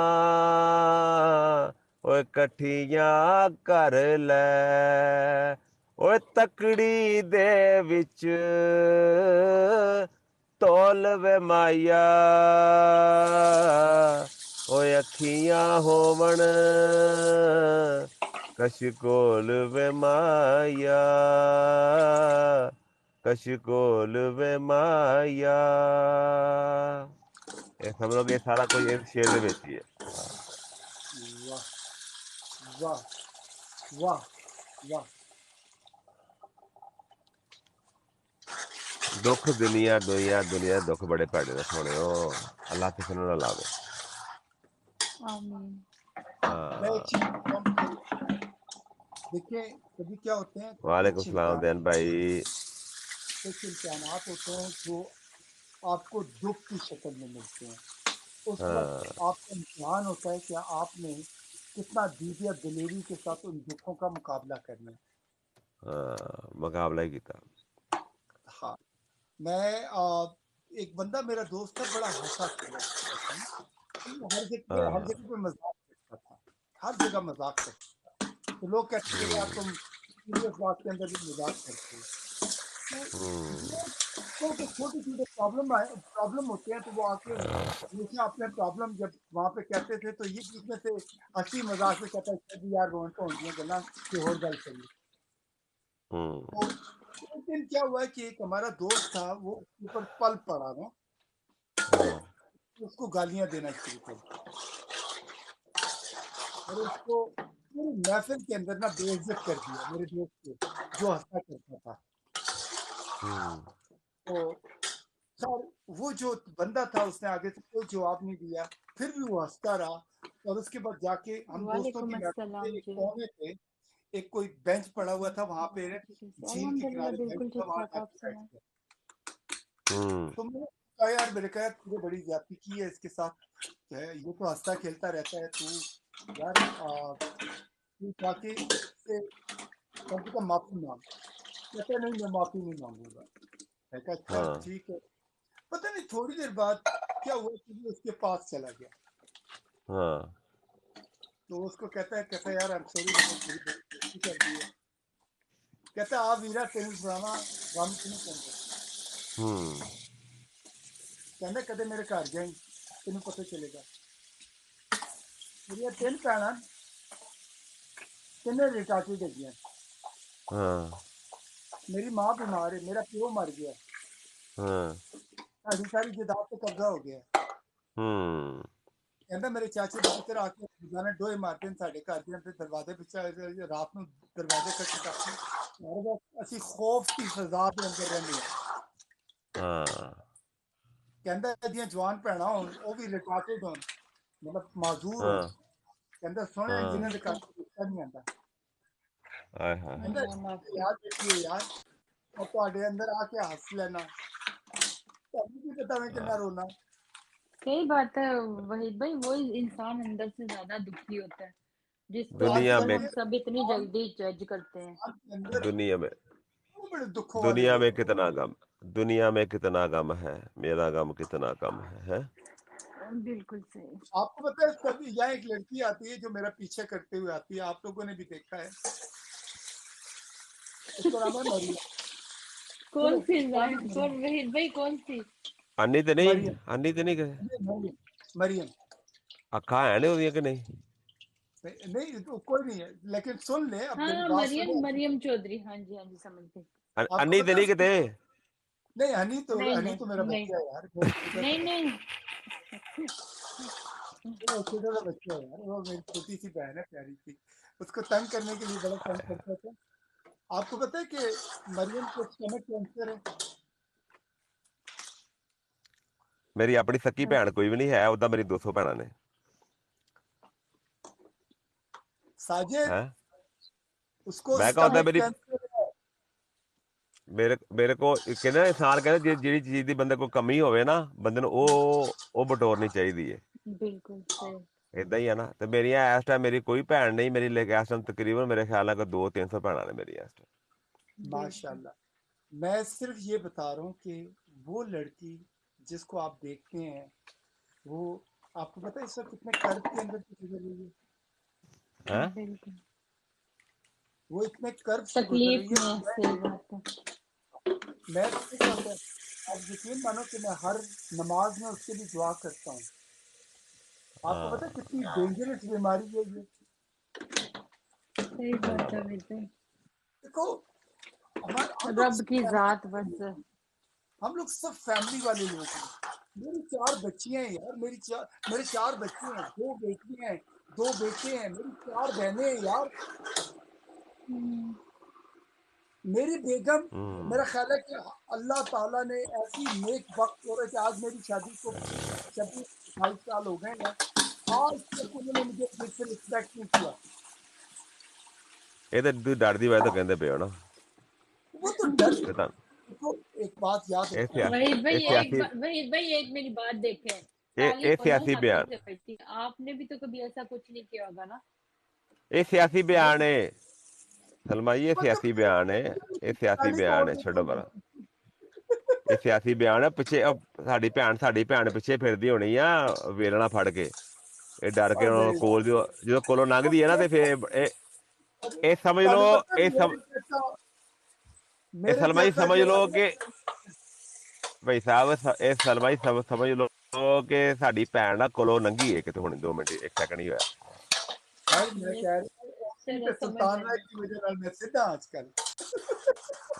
ਓ ਇਕੱਠੀਆਂ ਕਰ ਲੈ, ਓਏ ਤਕੜੀ ਦੇ ਵਿੱਚ ਤੋਲ ਵੇ ਮਾਇਆ, ਓਏ ਅੱਖੀਆਂ ਹੋਵਣ ਕਸ਼ਕੋਲ ਵੇ ਮਾਇਆ, ਕਸ਼ਕੋਲ ਵੇ ਮਾਇਆ। ਇਹ ਸਮਝ ਲਓ ਕਿ ਇਹ ਸਾਰਾ ਕੁਝ ਇਸ ਸ਼ੇਰ ਦੇ ਵਿੱਚ ਹੀ ਹੈ। वाह वाह वाह वाह। ਦੁੱਖ ਦੁਨੀਆ ਦੇ ਦੁੱਖ ਬੜੇ ਭੈੜੇ ਨੇ ਸੋਹਣਿਓ, ਅੱਲਾਹ ਕਿਸੇ ਨੂੰ ਨਾ ਲਾਵੇ। आमीन। मैं एक ਹਾਂ चीज बताऊं कि देखिए कभी क्या होते हैं ਵਾਲੇकुम सलाम देन भाई। कुछ इम्तिहानात होते हैं जो आपको दुख की शक्ल में मिलते हैं। उस वक्त हाँ आपका इम्तिहान होता है कि आपने कितना दीदिया दिलेरी के साथ उन दुखों का मुकाबला करना है। हाँ मुकाबला ही किया। हाँ मैं एक बंदा मेरा दोस्त था, बड़ा हंसा खेला करता था। वो हर हाँ जगह पे मजाक करता था, हर जगह मजाक करता था। तो लोग कहते थे यार तुम सीरियस बात के अंदर भी मजाक करते हो। तो छोटे छोटे प्रॉब्लम होते हैं तो वो आके हमेशा अपने प्रॉब्लम जब वहाँ पे कहते थे तो ये इसमें से हंसी मजाक में कहता है जी यार रोन तो होंगी गल्ला कि और गल करिए। तो एक दिन क्या हुआ कि एक हमारा दोस्त था, वो उसके ऊपर पल पड़ा ना, उसको गालियां देना शुरू कर दी और उसको पूरी महफिल के अंदर ना बेइज्जत कर दिया मेरे दोस्त को जो हंसा करता था। तो सर वो जो बंदा था उसने आगे से कोई जवाब नहीं दिया, फिर भी वो हंसता रहा। और उसके बाद जाके हम दोस्तों वालेकुम की महफिल अस्सलाम के एक जी। कोने पे एक कोई बेंच पड़ा हुआ था, वहां पे झील के अल्हम्दुलिल्लाह किनारे बेंच बिल्कुल था, ठीक वहां ठाक, आप जाके बैठ सुनाएं। गया। तो मैंने कहा यार, मेरे कहा तूने बड़ी ज्यादती की है इसके साथ, जो है ये तो हंसता खेलता रहता है, तू यार तू जाके इससे कम से कम माफी मांग। कहता नहीं मैं माफी नहीं मांगूंगा। मैं कहा चल हाँ ठीक है। पता नहीं थोड़ी देर बाद क्या हुआ कि वो उसके पास चला गया। हाँ तो उसको कहता है यार आई एम सॉरी मैंने थोड़ी बेइज्जती कर दी है। कहता आ वीरा तेन सुनावा गम की नहीं कहता, कहता कदे मेरे घर जाई तेन पता चलेगा। मेरी तीन भैन तिने रिटाटी दगियां, हाँ मेरी माँ बीमार है, मेरा प्यो मर गया, हाँ सारी सारी जायदाद पे कब्जा हो गया। कहता मेरे चाचे के पुत्र आके रोजाना डोए मारते हैं साढ़े घर के अंदर दरवाजे पिछे रात को दरवाजे खटखटाते असि खौफ की सजा के अंदर रहने। हाँ कहता ਇਹਦੀਆਂ ਜਵਾਨ ਭੈਣਾਂ ਹੋਣ ਉਹ ਵੀ ਰਿਟਾਰਟਡ ਹੋਣ, ਮਤਲਬ ਮਾਜ਼ੂਰ ਹੋਣ। हाँ ਕਹਿੰਦਾ ਸੋਹਣੇ हाँ ਜਿਨ੍ਹਾਂ ਦੇ ਘਰ ਰਿਸ਼ਤਾ ਨਹੀਂ ਆਉਂਦਾ। हाय हाय ਕਹਿੰਦਾ अल्लाह माफ करे। ਯਾਦ ਰੱਖਿਓ ਯਾਰ, ਮੈਂ ਤੁਹਾਡੇ ਅੰਦਰ ਆ ਕੇ ਹੱਸ ਲੈਣਾ, ਤੁਹਾਨੂੰ ਕੀ ਪਤਾ ਮੈਂ ਕਿੰਨਾ ਰੋਣਾ। सही बात है वहीद भाई, वो इंसान अंदर से ज्यादा दुखी होता है जिसको तो दुनिया आजकल में हम सब इतनी जल्दी जज करते हैं। आपके अंदर दुनिया में बड़े दुखों वाले दुनिया में लोग। कितना गम, दुनिया में कितना गम है, मेरा गम कितना कम है? बिल्कुल सही। आपको पता है कभी यहाँ एक लड़की आती है जो मेरा पीछे करते हुए आती है, आप लोगों ने भी देखा है, उसका नाम है मरियम। कौन सी मरियम कौन वहीद भाई, कौन सी? अन्नी तो नहीं, मरियम अन्नी तो नहीं मरियम। अखा है ने ਉਹਦੀਆਂ कि नहीं? नहीं तो कोई नहीं है, लेकिन सुन ले, अब मेरी हाँ, बात मरियम सुनो। मरियम चौधरी, हाँ जी हाँ जी, समझ गई। आपको अन्नी पता ते है नहीं किते नहीं, नहीं हनी तो मेरा नहीं बच्चा है यार, मेरी छोटा सा नहीं नहीं वो छोटा सा बच्चा है यार, वो मेरी छोटी सी बहन है, प्यारी सी। उसको तंग करने के लिए बड़ा तंग करता था। आपको पता है कि मरियम को स्टमक कैंसर है? मेरी अपनी सकी भैन कोई भी नहीं है उदा मेरी 200 भैन ने साजिद, है उसको मैं कहा स्टमक मेरी कैंसर है। मेरे को कहना इंसान कहते ਜਿਹੜੀ ਚੀਜ਼ ਦੀ ਬੰਦੇ ਕੋਲ ਕਮੀ ਹੋਵੇ ਨਾ ਬੰਦੇ ਨੂੰ ਉਹ ਬਟੋਰਨੀ ਚਾਹੀਦੀ ਹੈ बिल्कुल सही। ਇਦਾਂ ਹੀ ਆ ਨਾ ਤੇ ਮੇਰੀਆਂ ਇਸ ਟਾਈਮ ਮੇਰੀ ਕੋਈ ਭੈਣ ਨਹੀਂ ਮੇਰੀ ਲੈ ਕੇ ਇਸ ਟਾਈਮ ਤਕਰੀਬਨ ਮੇਰੇ ਖਿਆਲ ਨਾਲ 200-300 ਭੈਣਾਂ ਨੇ ਮੇਰੀ ਇਸ बिल्कुल माशाल्लाह। मैं सिर्फ ये बता रहा हूँ कि वो लड़की जिसको आप देखते हैं, वो आपको पता है इस वक्त कितने कर्ज के अंदर से गुजर रही है? ਟਾਈਮ ਹੈ बिल्कुल वो इतने कर्ज से गुजर तकलीफ रही है। में, सही बात है। मैं पता क्या होता है, आप यकीन मानो कि मैं हर नमाज में उसके लिए दुआ करता हूँ। आपको पता है हाँ कितनी डेंजरस बीमारी है ये? सही बात है बेटे, देखो, रब की जात बस। हम लोग सब फैमिली वाले लोग हैं। मेरी 4 बच्चियां हैं यार, मेरे 4 बच्चे हैं, 2 बेटियां हैं, 2 बेटे हैं, मेरी 4 बहनें हैं यार। मेरी बेगम, मेरा ख्याल है कि अल्लाह ताला ने ऐसी नेक वक्त हो रहा है कि आज मेरी शादी को 26-28 साल हो गए हैं, आज तक उन्होंने मुझे ठीक से रिस्पेक्ट नहीं किया। ਇਹ ਤਾਂ ਤੁਸੀਂ ਡਰ ਦੀ ਵਜ੍ਹਾ ਤੋਂ ਕਹਿੰਦੇ ਪਏ ਹੋ ਨਾ वो तो डर, ਇਹ ਤਾਂ देखो एक बात याद ਇਹ रखना, ਇਹ ਸਿਆਸੀ वहीद भाई एक मेरी बात देखें, ਇਹ ताली ਇਹ दोनों सियासी हाथों बयान से बजती है। आपने भी तो कभी ऐसा कुछ नहीं किया होगा ना? ਇਹ सियासी बयान नहीं, है सलमा जी ये मतलब सियासी बयान है ਇਹ ਸਿਆਸੀ ताली ਬਿਆਨ तोड़ ਹੈ ਛੱਡੋ देते ਪਰਾਂ ਇਹ ਸਿਆਸੀ ਬਿਆਨ ਹੈ ਪਿੱਛੇ ਸਾਡੀ ਭੈਣ ਪਿੱਛੇ ਫਿਰਦੀ ਹੋਣੀ ਆ ਵੇਲਣਾ ਫੜ ਕੇ ਇਹ ਡਰ ਕੇ और ਉਹਨਾਂ नहीं, ਕੋਲ ਜਦੋਂ ਕੋਲੋਂ ਲੰਘਦੀ ਹੈ ਨਾ ਤੇ ਫਿਰ ਇਹ ਸਮਝ ताली ਲਓ पता है, ਇਹ मेरे सलमा जी जैसा समझ जो लो है कि ਭਾਈ ਸਾਹਿਬ ਇਹ ਸਲਮਾ ਜੀ ਸਮਝ ਲਓ ਕਿ ਸਾਡੀ ਭੈਣ ਨਾ ਕੋਲੋਂ ਲੰਘੀ ਹੈ ਕਿਤੇ ਹੁਣ 2 ਮਿੰਟ 1 ਸੈਕਿੰਡ ही होया भाई, मैं ये कह रहा हूँ चलो समझ सुल्तान राय गए। की वजह नाल मैं सीधा आजकल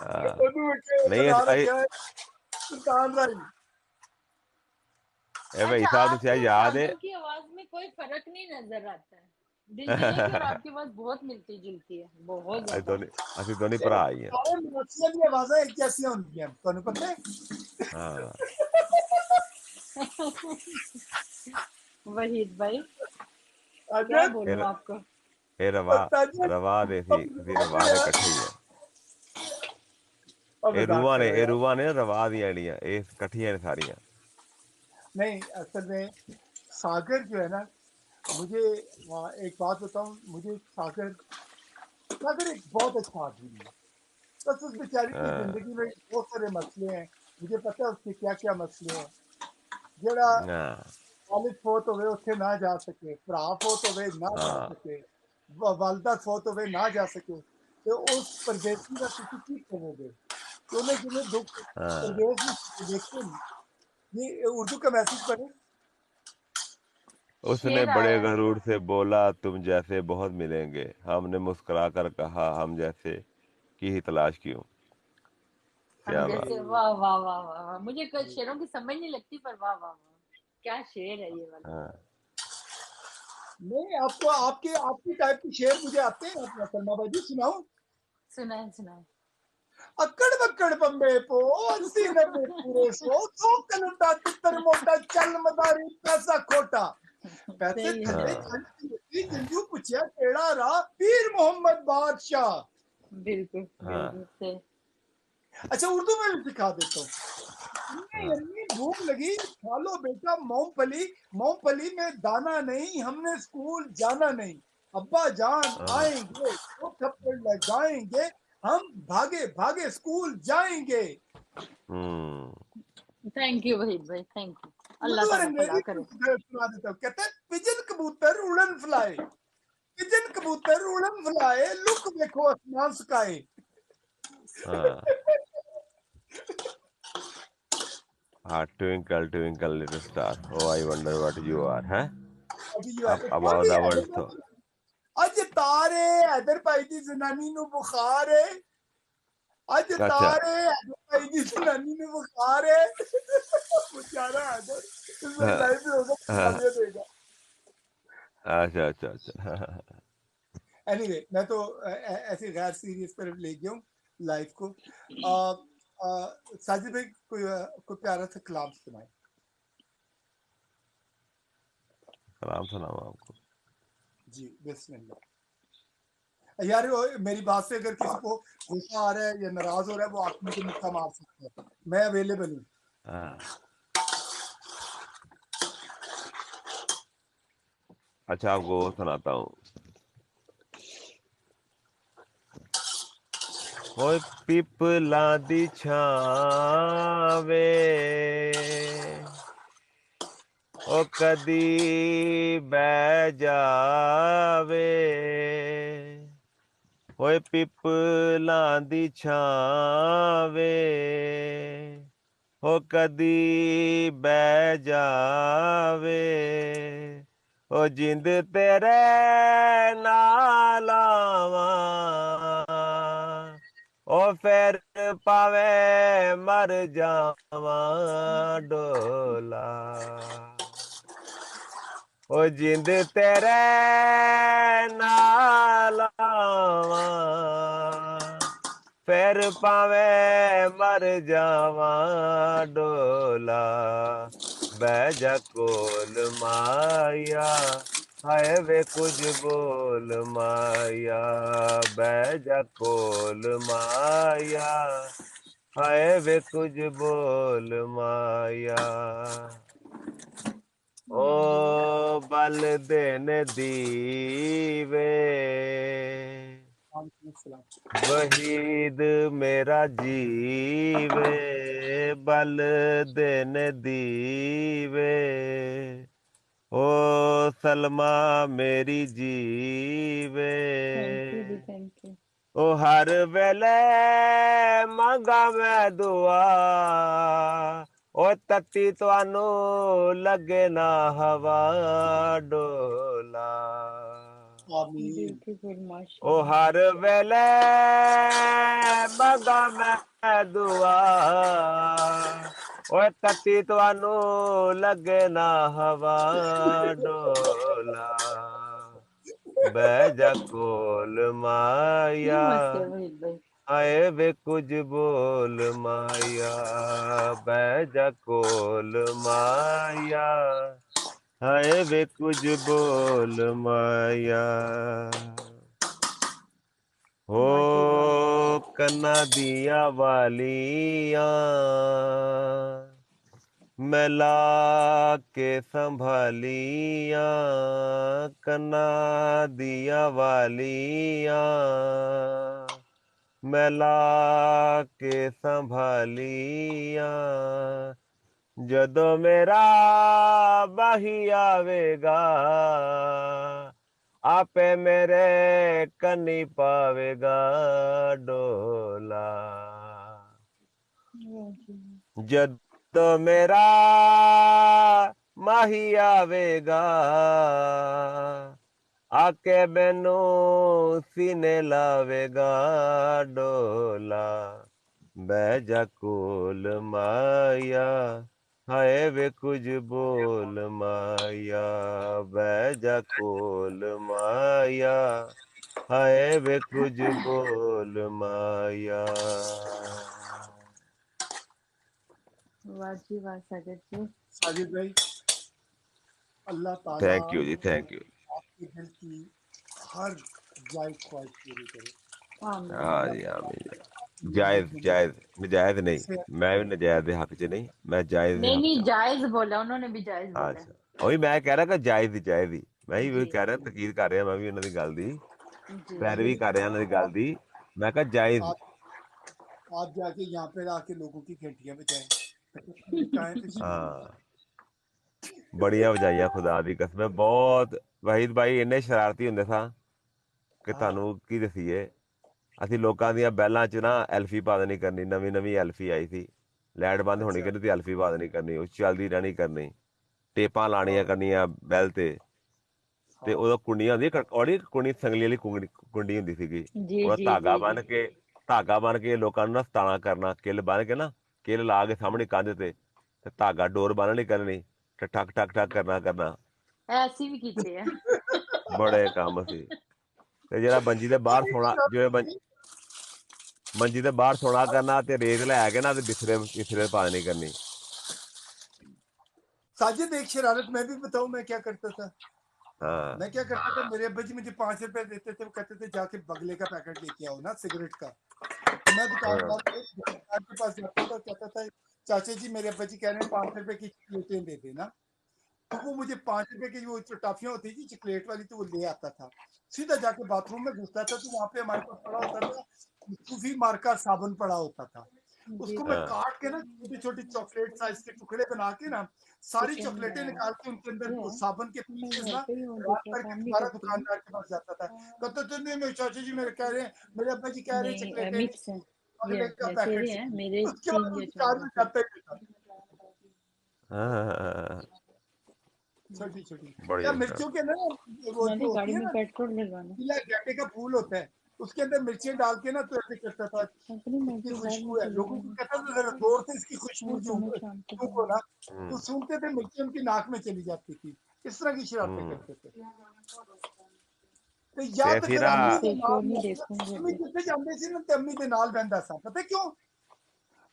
हाँ, ਉਹਨੂੰ नहीं ਬਣਾ ਇਹ ਰੱਖਿਆ ਹੈ सुल्तान राय। भाई अच्छा, साहब तुझे आपको याद है सागर की आवाज में कोई फर्क नहीं नजर आता है। दिलजीत की और आपकी आवाज बहुत मिलती जुलती है, बहुत ज्यादा। ਅਸੀਂ ਦੋਨੇ ਭਰਾ ਹੀ ਆ ਸਾਰੇ ਮਨਸੀਆਂ ਦੀਆਂ ਆਵਾਜ਼ਾਂ ਇੱਕ ਜੈਸੀਆਂ ਹੁੰਦੀਆਂ, ਤੁਹਾਨੂੰ ਪਤਾ ਹੈ? ਹਾਂ वहीद भाई क्या ਅਜੇ बोलूं आपको। ਇਹ ਪਤਾ ਜੀ ਰਵਾ ਦੇ ਸੀ ਰਵਾ ਦੇ ਇਕੱਠੇ ਹੀ ਆ ਉਹ मजाक करो ਇਹ यार। ਰੂਹਾਂ ਨੇ ਰਵਾ ਦੀਆਂ ਜਿਹੜੀਆਂ ਇਹ ਇਕੱਠੀਆਂ ਨੇ ਸਾਰੀਆਂ नहीं, असल में सागर जो है ना, मुझे एक बात बताऊं, मुझे सागर एक बहुत अच्छा आदमी है। बस उस बेचारी की ਹਾਂ जिंदगी में बहुत सारे मसले हैं, मुझे पता है उसके क्या क्या मसले हैं। जरा ਹਾਂ वालिद फौत होवे उत्थे ना जा सके, भरा फौत होवे ना जा ਹਾਂ सके, वालदा फौत होवे ना जा सके, तो उस परदेसी का तुसी की करोगे? तो उन्हें जिन्हें दुख ਹਾਂ परदेश में देखते नहीं। ये उर्दू का मैसेज पढ़े। उसने शेर बड़े आया है। गरूर से बोला तुम जैसे बहुत मिलेंगे हमने मुस्कुरा कर कहा हम जैसे की ही तलाश क्यों हम क्या बात जैसे, वाह वाह वाह वाह वाह, मुझे कई शेरों की समझ नहीं लगती, पर वाह वाह वाह, क्या शेर है ये वाला। हाँ नहीं, आपको आपके आपकी टाइप के शेर मुझे आते हैं, अपना सलमा भाई जी सुनाऊं? सुनाए सुनाए। अक्कड़ बक्कड़ बम्बे पो 80-90 पूरे 100 कलुटा तितर मोटा चल मदारी पैसा खोटा पैसे सही है। थले हाँ चल जंजू पूछया केड़ा राह पीर मोहम्मद बादशाह। बिल्कुल हाँ बिल्कुल सही। अच्छा, उर्दू में भी सिखा देता हूँ। अम्मी हाँ अम्मी भूख लगी, खा लो बेटा मूंगफली, मूंगफली में दाना नहीं, हमने स्कूल जाना नहीं, अब्बा जान हाँ आएंगे तो थप्पड़ लगाएंगे, हम भागे भागे स्कूल जाएंगे। थैंक यू वहीद भाई, थैंक यू। अल्लाह उर्दू और ताला भला अंग्रेजी करे। सुना देता हूँ। कहता है पिजन कबूतर उड़न फलाए, पिजन कबूतर उड़न फलाए, लुक देखो आसमान सकाए। हाँ हाँ twinkle twinkle little star how I wonder what you are है अभी ये अब एक और अबाउट भी है, आवर देखो ਤਾਰੇ ਹੈਦਰ ਭਾਈ ਦੀ ਜ਼ਨਾਨੀ ਨੂੰ ਬੁਖਾਰ ਹੈ ਅੱਜ ਅੱਛਾ ਤਾਰੇ ਹੈਦਰ ਭਾਈ ਦੀ ਜ਼ਨਾਨੀ ਨੂੰ ਬੁਖਾਰ ਹੈ बेचारा हैदर इसमें हाँ लाइव में होगा हाँ गालियां देगा अच्छा अच्छा अच्छा एनीवे मैं तो ऐसे गैर सीरियस पर ले गया हूँ लाइफ को साजिद भाई कोई प्यारा सा कलाम सुनाए सलाम सलाम आपको जी बिस्मिल्लाह यार मेरी बात से अगर किसी को गुस्सा आ रहा है या नाराज हो रहा है वो आप मुझे मुक्का मार सकते हैं मैं अवेलेबल हूँ हाँ, अच्छा आपको वो सुनाता हूँ ਓਏ ਪਿਪਲਾਂ ਦੀ ਛਾਂ ਵੇ ਉਹ ਕਦੀ ਬਹਿ ਜਾਵੇ ਓਏ ਪਿਪਲਾਂ ਦੀ ਛਾਂ ਵੇ ਉਹ ਕਦੀ ਬਹਿ ਜਾਵੇ ਉਹ ਜਿੰਦ ਤੇਰੇ ਨਾਲ ਆਵਾਂ ਉਹ ਫਿਰ ਪਾਵੇ ਮਰ ਜਾਵਾਂ ਡੋਲਾ ਉਹ ਜਿੰਦ ਤੇਰੇ ਨਾਲ ਆਵਾਂ ਫਿਰ ਪਾਵੇ ਮਰ ਜਾਵਾਂ ਡੋਲਾ ਬਹਿ ਜਾ ਕੋਲ ਮਾਇਆ ਹਾਏ ਵੇ ਕੁਝ ਬੋਲ ਮਾਇਆ ਬਹਿ ਜਾ ਕੋਲ ਮਾਇਆ ਹਾਏ ਵੇ ਕੁਝ ਬੋਲ ਮਾਇਆ ਓ ਬਲ ਦੇਨ ਦੀਵੇ ਵਹੀਦ ਮੇਰਾ ਜੀਵੇ ਬਲ ਦੇਨ ਦੀਵੇ ਓ ਸਲਮਾ ਮੇਰੀ ਜੀਵੇ थैंक यू जी थैंक यू ਓ ਹਰ ਵੇਲੇ ਮੰਗਾ ਮੈਂ ਦੁਆ ਓ ਤੱਤੀ ਤੁਹਾਨੂੰ ਲੱਗੇ ਨਾ ਹਵਾ ਡੋਲਾ आमीन ब्यूटीफुल ਓ माशाल्लाह ਹਰ ਵੇਲੇ ਮੰਗਾ ਮੈਂ ਦੁਆ ਓਏ ਤੱਤੀ ਤੁਹਾਨੂੰ ਲੱਗੇ ਨਾ ਹਵਾ ਡੋਲਾ ਬਹਿ ਜਾ ਕੋਲ ਮਾਇਆ क्यों हंसे वहीद भाई ਆਏ ਵੇ ਕੁਝ ਬੋਲ ਮਾਇਆ ਬਹਿ ਜਾ ਕੋਲ ਮਾਇਆ ਹਾਏ ਵੇ ਕੁਝ ਬੋਲ ਮਾਇਆ वाह जी वाह ਹੋ ਕੰਨਾਂ ਦੀਆਂ ਵਾਲੀਆਂ ਮੈਂ ਲਾ ਕੇ ਸੰਭਾਲੀਆਂ ਕੰਨਾਂ ਦੀਆਂ ਵਾਲੀਆਂ ਮੈਂ ਲਾ ਕੇ ਸੰਭਾਲੀਆਂ ਜਦੋਂ ਮੇਰਾ ਬਾਹੀ ਆਵੇਗਾ ਆਪੇ ਮੇਰੇ ਕੰਨੀ ਪਾਵੇਗਾ ਡੋਲਾ वाह जी वाह ਜਦੋਂ ਮੇਰਾ ਮਾਹੀ ਆਵੇਗਾ ਆਕੇ ਮੈਨੂੰ ਸੀਨੇ ਲਾਵੇਗਾ ਡੋਲਾ ਬਹਿ ਜਾ ਕੋਲ ਮਾਇਆ ਹਾਏ ਵੇ ਕੁਝ ਬੋਲ ਮਾਇਆ ਬਹਿ ਜਾ ਕੋਲ ਮਾਇਆ ਹਾਏ ਵੇ ਕੁਝ ਬੋਲ ਮਾਇਆ वाह जी वाह साजिद जी साजिद भाई अल्लाह ताला ਥੈਂਕ ਯੂ ਜੀ ਥੈਂਕ ਯੂ आपके दिल की हर जायज ख्वाहिश पूरी करे आमीन ਹਾਂ ਜੀ ਆਮੀਨ ਜਾਇਜ਼ ਜਾਇਜ਼ ਨਜਾਇਜ਼ ਨਹੀਂ ਮੈਂ ਵੀ ਨਜਾਇਜ਼ ਦੇ ਹੱਕ 'ਚ ਨਹੀਂ ਮੈਂ ਜਾਇਜ਼ ਦੇ नहीं ਹੱਕ 'ਚ नहीं जायज बोला उन्होंने भी जायज ਹਾਂ बोला ਅੱਛਾ ਉਹੀ ਮੈਂ ਕਹਿ ਰਿਹਾ ਕਿ ਜਾਇਜ਼ ਹੀ ਮੈਂ ਵੀ ਉਹੀ जी ਕਹਿ ਰਿਹਾ ਤਕੀਦ ਕਰ ਰਿਹਾ ਮੈਂ ਵੀ ਉਹਨਾਂ ਦੀ ਗੱਲ ਦੀ जी ਪੈਰਵੀ ਕਰ ਰਿਹਾ ਉਹਨਾਂ ਦੀ ਗੱਲ ਦੀ ਮੈਂ ਕਿਹਾ ਜਾਇਜ਼ आप जाके यहाँ पे आके लोगों की घंटियां बजाएं तो ਹਾਂ ਬੜੀਆਂ ਵਜਾਈਆਂ ਖੁਦਾ ਦੀ ਕਸਮ ਬਹੁਤ ਵਹੀਦ ਭਾਈ ਇੰਨੇ ਸ਼ਰਾਰਤੀ ਹੁੰਦੇ ਸਾਂ ਕਿ ਤੁਹਾਨੂੰ ਕੀ ਦਸੀਏ ਅਸੀਂ ਲੋਕਾਂ ਦੀਆਂ ਬੈਲਾਂ 'ਚ ਨਾ ਐਲਫੀ ਪਾ ਦੇਣੀ ਕਰਨੀ ਨਵੀਂ ਐਲਫੀ ਆਈ ਸੀ ਲਾਈਟ ਬੰਦ ਹੋਣੀ ਕਰਨੀ ਤੇ ਐਲਫੀ ਪਾ ਦੇਣੀ ਕਰਨੀ ਉਹ ਚੱਲਦੀ ਰਹਿਣੀ ਕਰਨੀ ਟੇਪਾਂ ਲਾਣੀਆਂ ਕਰਨੀਆਂ ਬੈਲ ਤੇ ਤੇ ਉਦੋਂ ਕੁੰਡੀਆਂ ਹੁੰਦੀਆਂ ਔੜੀ ਕੁੰਡੀ ਸੰਗਲੀ ਵਾਲੀ ਕੁੰਡੀ ਹੁੰਦੀ ਸੀਗੀ जी ਉਹਦਾ जी ਧਾਗਾ जी ਬੰਨ जी ਕੇ ਲੋਕਾਂ ਨੂੰ ਨਾ ਸਤਾਣਾ ਕਰਨਾ ਕਿੱਲ ਬੰਨ ਕੇ ਨਾ ਕਿੱਲ ਲਾ ਕੇ ਸਾਹਮਣੇ ਕੰਧ ਤੇ ਧਾਗਾ ਡੋਰ ਬੰਨ੍ਹਣੀ ਕਰਨੀ ਤੇ ਠੱਕ ਠੱਕ ਠੱਕ ਕਰਨਾ ऐसी भी कीते हैं ਬੜੇ ਕੰਮ ਸੀ ਤੇ ਜਿਹੜਾ ਮੰਜੀ ਦੇ ਬਾਹਰ ਸੋਣਾ ਮੰਜੀ ਦੇ ਬਾਹਰ ਸੋਣਾ ਕਰਨਾ ਤੇ ਰੇਤ ਲੈ ਕੇ ਨਾ ਤੇ ਬਿਸਰੇ ਪਾ ਦੇਣੀ ਕਰਨੀ साजिद एक शरारत मैं भी बताऊं मैं क्या करता था हाँ मैं क्या करता था मेरे अब्बा जी मुझे 5 रुपए देते थे वो कहते थे जाके बगले का पैकेट लेके आओ ना सिगरेट का तो मैं दुकानदार के पास जाता था कहता था चाचा जी मेरे अब्बा जी कह रहे हैं 5 रुपए की चॉकलेटें दे देना तो वो मुझे 5 रुपए की वो जो टॉफियां होती थी चॉकलेट वाली तो वो ले आता था सीधा जाके बाथरूम में घुसता था तो वहां पे हमारे पास पड़ा होता था सूफी मार्का साबुन पड़ा होता था जी उसको मैं हाँ काट के ना छोटी छोटी चॉकलेट साइज के टुकड़े बना के ना सारी किचन चॉकलेटें में निकाल के उनके अंदर वो है साबुन के मैं पीसेस घर ना पे ही हूँ रात दूसरा करके काम नहीं दोबारा करती हूँ दुकानदार के पास जाता था कहते थे नहीं मेरे चाचा जी मेरे कह रहे हैं मेरे अब्बा जी कह रहे हैं नहीं चॉकलेटें नहीं मिक्स है अगले का ये पैकेट तेरे से हैं मेरे उसके बाद 3 या वो 4 दुकान में बचे जाता ही था हाँ, छोटी छोटी या बढ़िया मिर्चों के ना वो मैंने जो होती गाड़ी है में ना पेट्रोल डलवाना पीला गेंडे का फूल होता है उसके अंदर मिर्चें डाल के ना तो ऐसे करता था अपनी इसकी मर्जी बाद में खुशबू है चले लोगों को जाएंगे कहता था जरा जोर से इसकी खुशबू और दोनों शाम को सूंघो ना हम्म, तो सूंघते थे मिर्ची उनकी नाक में चली जाती थी इस तरह की शरारतें हम्म। करते थे ਤੇ ਜਾਂ ਤੇ ਤੇ ਅਸੀਂ ਫਿਰ ਨਾ ਅੰਮੀ ਦੇ एक ਨਾਲ और नहीं देखूंगी ਅੰਮੀ अभी ਜਿੱਥੇ ਜਾਂਦੇ ਸੀ ਨਾ ਤੇ ਅੰਮੀ ਦੇ ਨਾਲ ਬਹਿੰਦਾ ਸਾਂ ਪਤਾ ਕਿਉਂ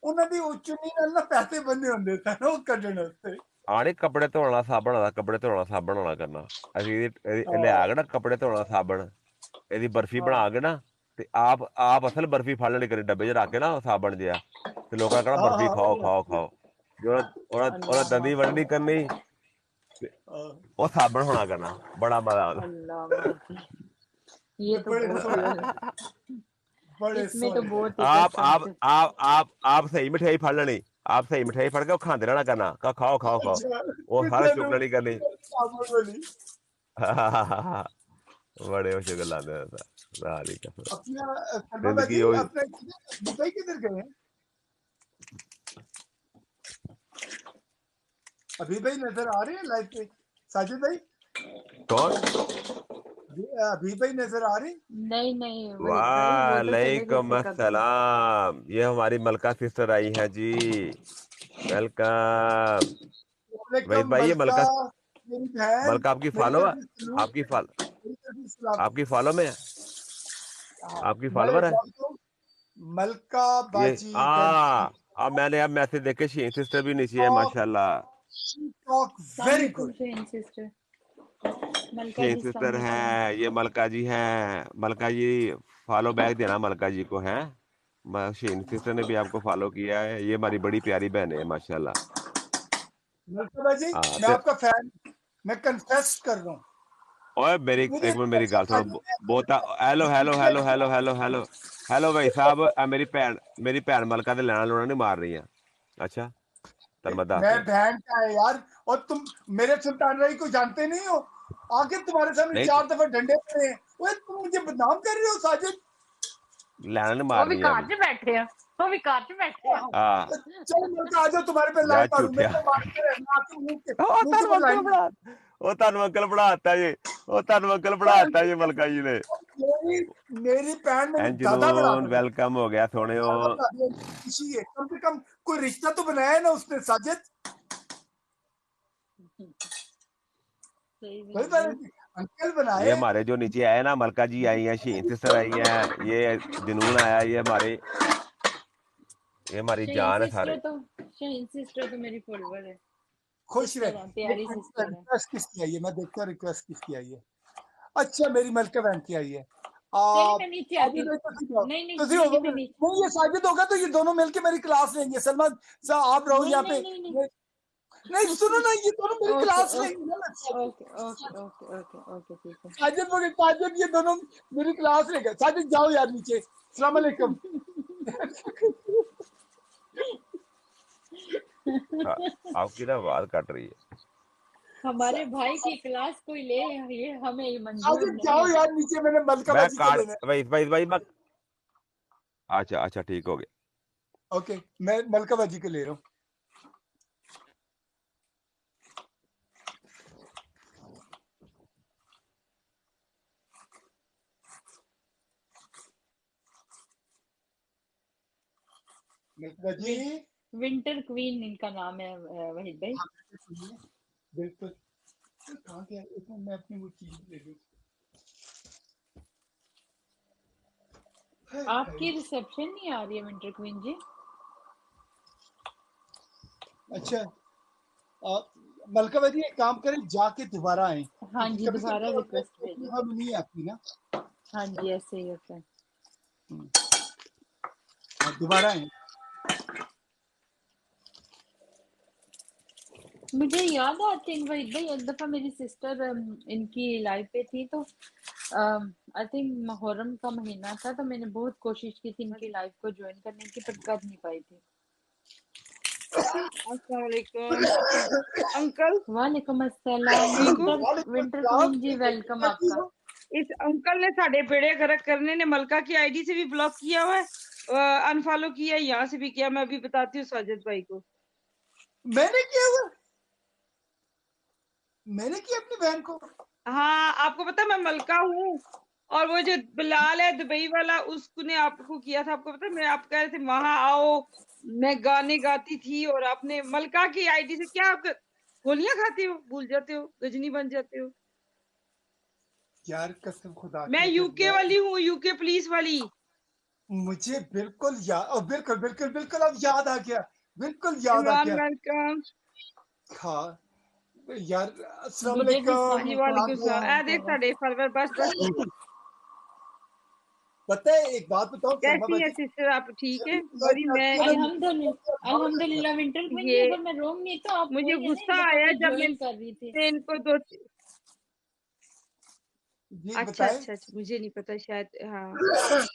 ਉਹਨਾਂ ਦੀ ਉਹ ਚੁੰਨੀ ਨਾਲ ਨਾ ਪੈਸੇ ਬੰਨੇ ਹੁੰਦੇ ਸਨ ਉਹ ਕੱਢਣ ਵਾਸਤੇ ਆਣੇ ਕੱਪੜੇ ਧੋਣ ਵਾਲਾ ਸਾਬਣ ਵਾਲਾ ਕੱਪੜੇ ਧੋਣ ਵਾਲਾ ਸਾਬਣ ਵਾਲਾ ਕਰਨਾ ਅਸੀਂ ਇਹ ਹਾਂ ਲਿਆ ਕੇ ਨਾ ਕੱਪੜੇ ਧੋਣ ਵਾਲਾ ਸਾਬਣ ਇਹਦੀ ਬਰਫੀ ਹਾਂ ਬਣਾ ਕੇ ਨਾ ਤੇ ਆਪ ਅਸਲ ਬਰਫੀ ਫੜ ਲੈਣੀ ਕਰੀ ਡੱਬੇ 'ਚ ਰੱਖ ਕੇ ਨਾ ਉਹ ਸਾਬਣ ਜਿਹਾ ਤੇ ਲੋਕਾਂ ਨੇ ਕਹਿਣਾ ਹਾਂ ਬਰਫੀ ਹਾਂ ਖਾਓ ਖਾਓ ਖਾਓ ਜੋ ਉਹਨਾਂ अल्लाह ਦੰਦੀ माफी ਵੜਨੀ ਕਰਨੀ ਤੇ ਹਾਂ ਉਹ ਸਾਬਣ ਹੋਣਾ करना बड़ा मजा आता अल्लाह माफी ये ਤੇ तो ਬੜੇ बहुत ਸੋਹਣੇ अलग ਬੜੇ इसमें तो ਸੋਹਣੇ बहुत ही आप कसम आप से आप आप आप सही मिठाई फड़ लेनी आप सही मिठाई फड़ के वो खाते रहना करना कहा खाओ खाओ खाओ ਅੱਛਾ वो सारे ਕੁੱਤੇ चुक ਨੂੰ लेनी करनी ਸਾਬਣ ਵਾਲੀ बड़े मुझे गलाते रहता सारी कसम अपना सलमा जिंदगी बाजी वही अपना दुबई किधर गए हैं अभी भाई नजर आ रहे हैं लाइव पे साजिद भाई कौन अभी भाई नजर आ रहे हैं नहीं नहीं वहीद भाई वो तो चले गए वालेकुम थे कब से अस्सलाम ये हमारी मलका सिस्टर आई है जी वेलकम वहीद वालेकुम भाई ये मलका मलका मेरी बहन मलका आपकी मेरी फॉलो है तरफ से सलूट आपकी फॉल मेरी तरफ से सलाम आपकी फॉलो में है हाँ, आपकी मैं फॉलोवर है जानता हूँ मलका ये बाजी वेलकम अब मैंने अब मैसेज देखे शीन सिस्टर भी नीचे है टॉक माशाल्लाह वेरी सलामकुम गुड शेन सिस्टर मलका शीन जी सिस्टर सलामकुम है ये मलका जी हैं मलका जी फॉलो बैक देना मलका जी को है शीन सिस्टर ने भी आपको फॉलो किया है ये हमारी बड़ी प्यारी बहन है माशाल्लाह मलका बाजी हाँ मैं तो आपका फैन मैं कन्फेस कर रहा हूँ ओए मेरी मुझे एक मिनट मेरी अच्छा गल सुनो साजिद बहुत hello hello hello hello hello hello hello भाई साहब मेरी भैन मलका ते लैना लूना नहीं मार रही है अच्छा तर मैं दस मैं दिया बहन का है यार और तुम मेरे सुल्तान रही को जानते नहीं हो आके तुम्हारे सामने नहीं 4 दफा डंडे पड़े हैं ओए तुम मुझे बदनाम कर रहे हो साजिद लैना नहीं वो मार भी रही है कार अभी च बैठे हैं वो भी कार च बैठे हैं हाँ चलो मिलकर आ जाओ तुम्हारे पे जा लाइन मारूं मेरे झूठिया पे मारते रहना आपके ਉਹ मुंह के ਤੁਹਾਨੂੰ ऊपर अंकल लाइन ਬਣਾ ਉਹ ਤੁਹਾਨੂੰ ਅੰਕਲ ਬਣਾਤਾ ਜੀ ਉਹ ਤੁਹਾਨੂੰ ਅੰਕल ਬਣਾਤਾ ਜੀ ਮਲਕਾ ਜੀ ਨੇ मेरी मेरी बहन मेरी दादा एंजलून बराबर है वेलकम हो गया सोने दादा बराबर है, खुशी है कम से कम कोई रिश्ता तो बनाया है ना उसने साजिद सही में कोई बात भाई नहीं अंकल ये बनाए हमारे जो नीचे आए ना मलका जी आई हैं शीन सिस्टर आई हैं ये जनून आया ये हमारी जान है सारे शहीन सिस्टर तो मेरी फॉलोवर है खुश सिस्टर है प्यारी रहे सिस्टर है रिक्वेस्ट किसकी आई है मैं देखता हूँ रिक्वेस्ट किसकी आई है अच्छा मेरी मलका बहन की आई है चलिए मैं नीचे आती अभी हूँ नहीं तुसी जाओ नहीं नहीं तुसी नहीं होगा नहीं मैं नीचे नहीं ये साजिद होगा तो ये दोनों मिलके मेरी क्लास लेंगे सलमान साहब आप रहो नहीं यहाँ पे नहीं नहीं नहीं नहीं सुनो ना ये दोनों मेरी ओके क्लास ओके लेंगे ना okay okay okay okay okay ठीक है साजिद बोले साजिद ये दोनों मेरी क्लास लेंगे साजिद जाओ यार नीचे सलाम अलैकुम हाँ, आपकी ना आवाज कट रही है हमारे भाई की क्लास कोई ले ये हमें मंजूर साजिद नहीं जाओ है यार नीचे मैंने मलका मैं बाजी को कार्ड लेना है भाई मैं अच्छा अच्छा ठीक हो गया ओके मैं मलका बाजी को ले रहा हूँ मिल्का जी, विंटर क्वीन इनका नाम है वहीद भाई। हाँ, सुनिए, बिल्कुल। कहाँ गया? एक मिनट, मैं अपनी वो चीज ले लूं। हाय, आपकी हाय। रिसेप्शन नहीं आ रही है विंटर क्वीन जी। अच्छा, मलका भाई एक काम करें, जाके दोबारा आए, हाँ क्योंकि जी, कभी दोबारा कभी रिक्वेस्ट एक भेजें। दफा में नहीं आती ना। हाँ जी, ऐसे ही होता है। हाँ, दोबारा आए। मुझे याद आते हैं वहीद भाई, एक दफा मेरी सिस्टर इनकी लाइव पे थी, तो आई थिंक मुहर्रम का महीना था, तो मैंने बहुत कोशिश की थी इनकी लाइव को ज्वाइन करने की, पर कर नहीं पाई थी। अस्सलाम वालेकुम अंकल, वालेकुम अस्सलाम। ठीक हो? विंटर क्वीन जी, वेलकम कैसी आपका। हो? इस अंकल ने साढ़े बेड़े गर्क करने ने मलका की आईडी से भी ब्लॉक किया हुआ है, अनफॉलो किया है, यहाँ से भी किया। मैं अभी बताती हूँ साजिद भाई को। मैंने किया हुआ? मैंने किया अपनी बहन को? हाँ, आपको पता है मैं मलका हूँ, और वो जो बिलाल है दुबई वाला, उसने आपको किया था। आपको पता है, मैं आप कह रहे थे वहां आओ, मैं गाने गाती थी, और आपने मलका की आईडी से क्या आप गोलियां खाते हो, भूल जाते हो, गजनी बन जाते हो। यार कसम खुदा मैं की, जब यूके वाली हूँ, यूके पुलिस वाली। मुझे बिल्कुल याद, और बिल्कुल बिल्कुल बिल्कुल अब याद आ गया, बिल्कुल याद आ इमरान गया। वेलकम। हाँ यार, अस्सलाम मुझे भी वालेकुम। हाँ जी, वालेकुम कहाँ सलाम। ए देख साढ़े फरवर, बस बस। गए? पता है, एक बात बताओ सलमा कैसी है बाजी, सिस्टर, आप ठीक है? जब सॉरी, लाइफ में मैं आती है ना, अल्हम्दुलिल्लाह विंटर क्वीन जी, ये अगर मैं रॉन्ग नहीं तो आप मुझे वही है ना, गुस्सा एक दफा आया मैं जब ज्वाइन कर रही थी। मैंने इनको दो। जी अच्छा बताएं। अच्छा अच्छा, मुझे नहीं पता शायद। हाँ,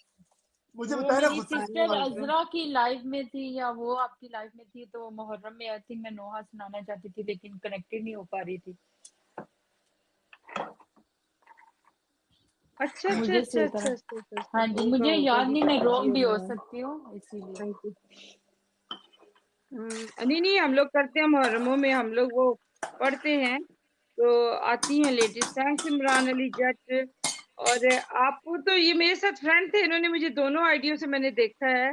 मुझे वो बताए ना मेरी गुस्सा। सिस्टर अजरा की लाइव में थी, या वो आपकी लाइव में थी, तो मुहर्रम में आई थिंक मैं नोहा सुनाना चाहती थी, लेकिन कनेक्टेड नहीं हो पा रही थी। अच्छा अच्छा मुझे अच्छा सही अच्छा तरह, अच्छा अच्छा अच्छा, हाँ जी, होगा मुझे होगा याद जी, नहीं, मैं समझ रॉन्ग गई भी हो मैं। सकती हूँ इसीलिए। Thank you. नहीं नहीं, हम लोग करते हैं मुहर्रमों में, हम लोग वो पढ़ते हैं, तो आती हैं लेडीज। थैंक्स इमरान अली जट। और आपको तो, ये मेरे साथ फ्रेंड थे, इन्होंने मुझे दोनों आईडियों से मैंने देखा है।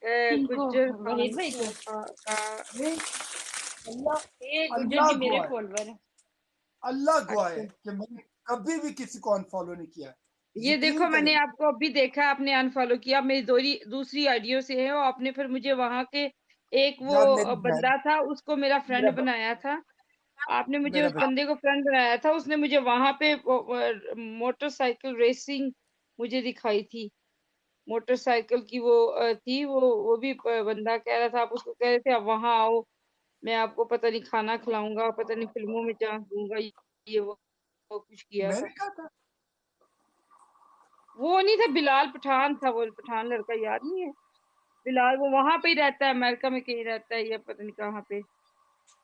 किनको? गुज्जर वहीद खान भाई को? का। ये अल्लाह, ये गुज्जर अल्लाह जी मेरे गवाह है, फॉलोवर है। अल्लाह गवाह है अच्छा, कि मैंने कभी भी किसी को अनफॉलो नहीं किया। ये देखो यकीन मैंने करें। आपको अभी देखा, आपने अनफॉलो किया। मेरी दूसरी आईडियो से है, और आपने फिर मुझे वहां के एक वो यार मेरी बहन, बंदा था, उसको मेरा मेरा फ्रेंड बनाया था। आपने मुझे मेरा उस भाई, बंदे को फ्रेंड बनाया था, उसने मुझे वहां पे मोटरसाइकिल रेसिंग मुझे दिखाई थी। मोटरसाइकिल की वो थी, वो भी बंदा कह रहा था, आप उसको कह रहे थे आप वहां आओ, मैं आपको पता नहीं खाना खिलाऊंगा, पता नहीं फिल्मों में चांस दूंगा, ये वो कुछ किया था। मैंने कहा था। वो नहीं था, बिलाल पठान था, वो पठान लड़का, याद नहीं है? बिलाल वो वहां पे ही रहता है, अमेरिका में कहीं रहता है, या पता नहीं कहाँ पे।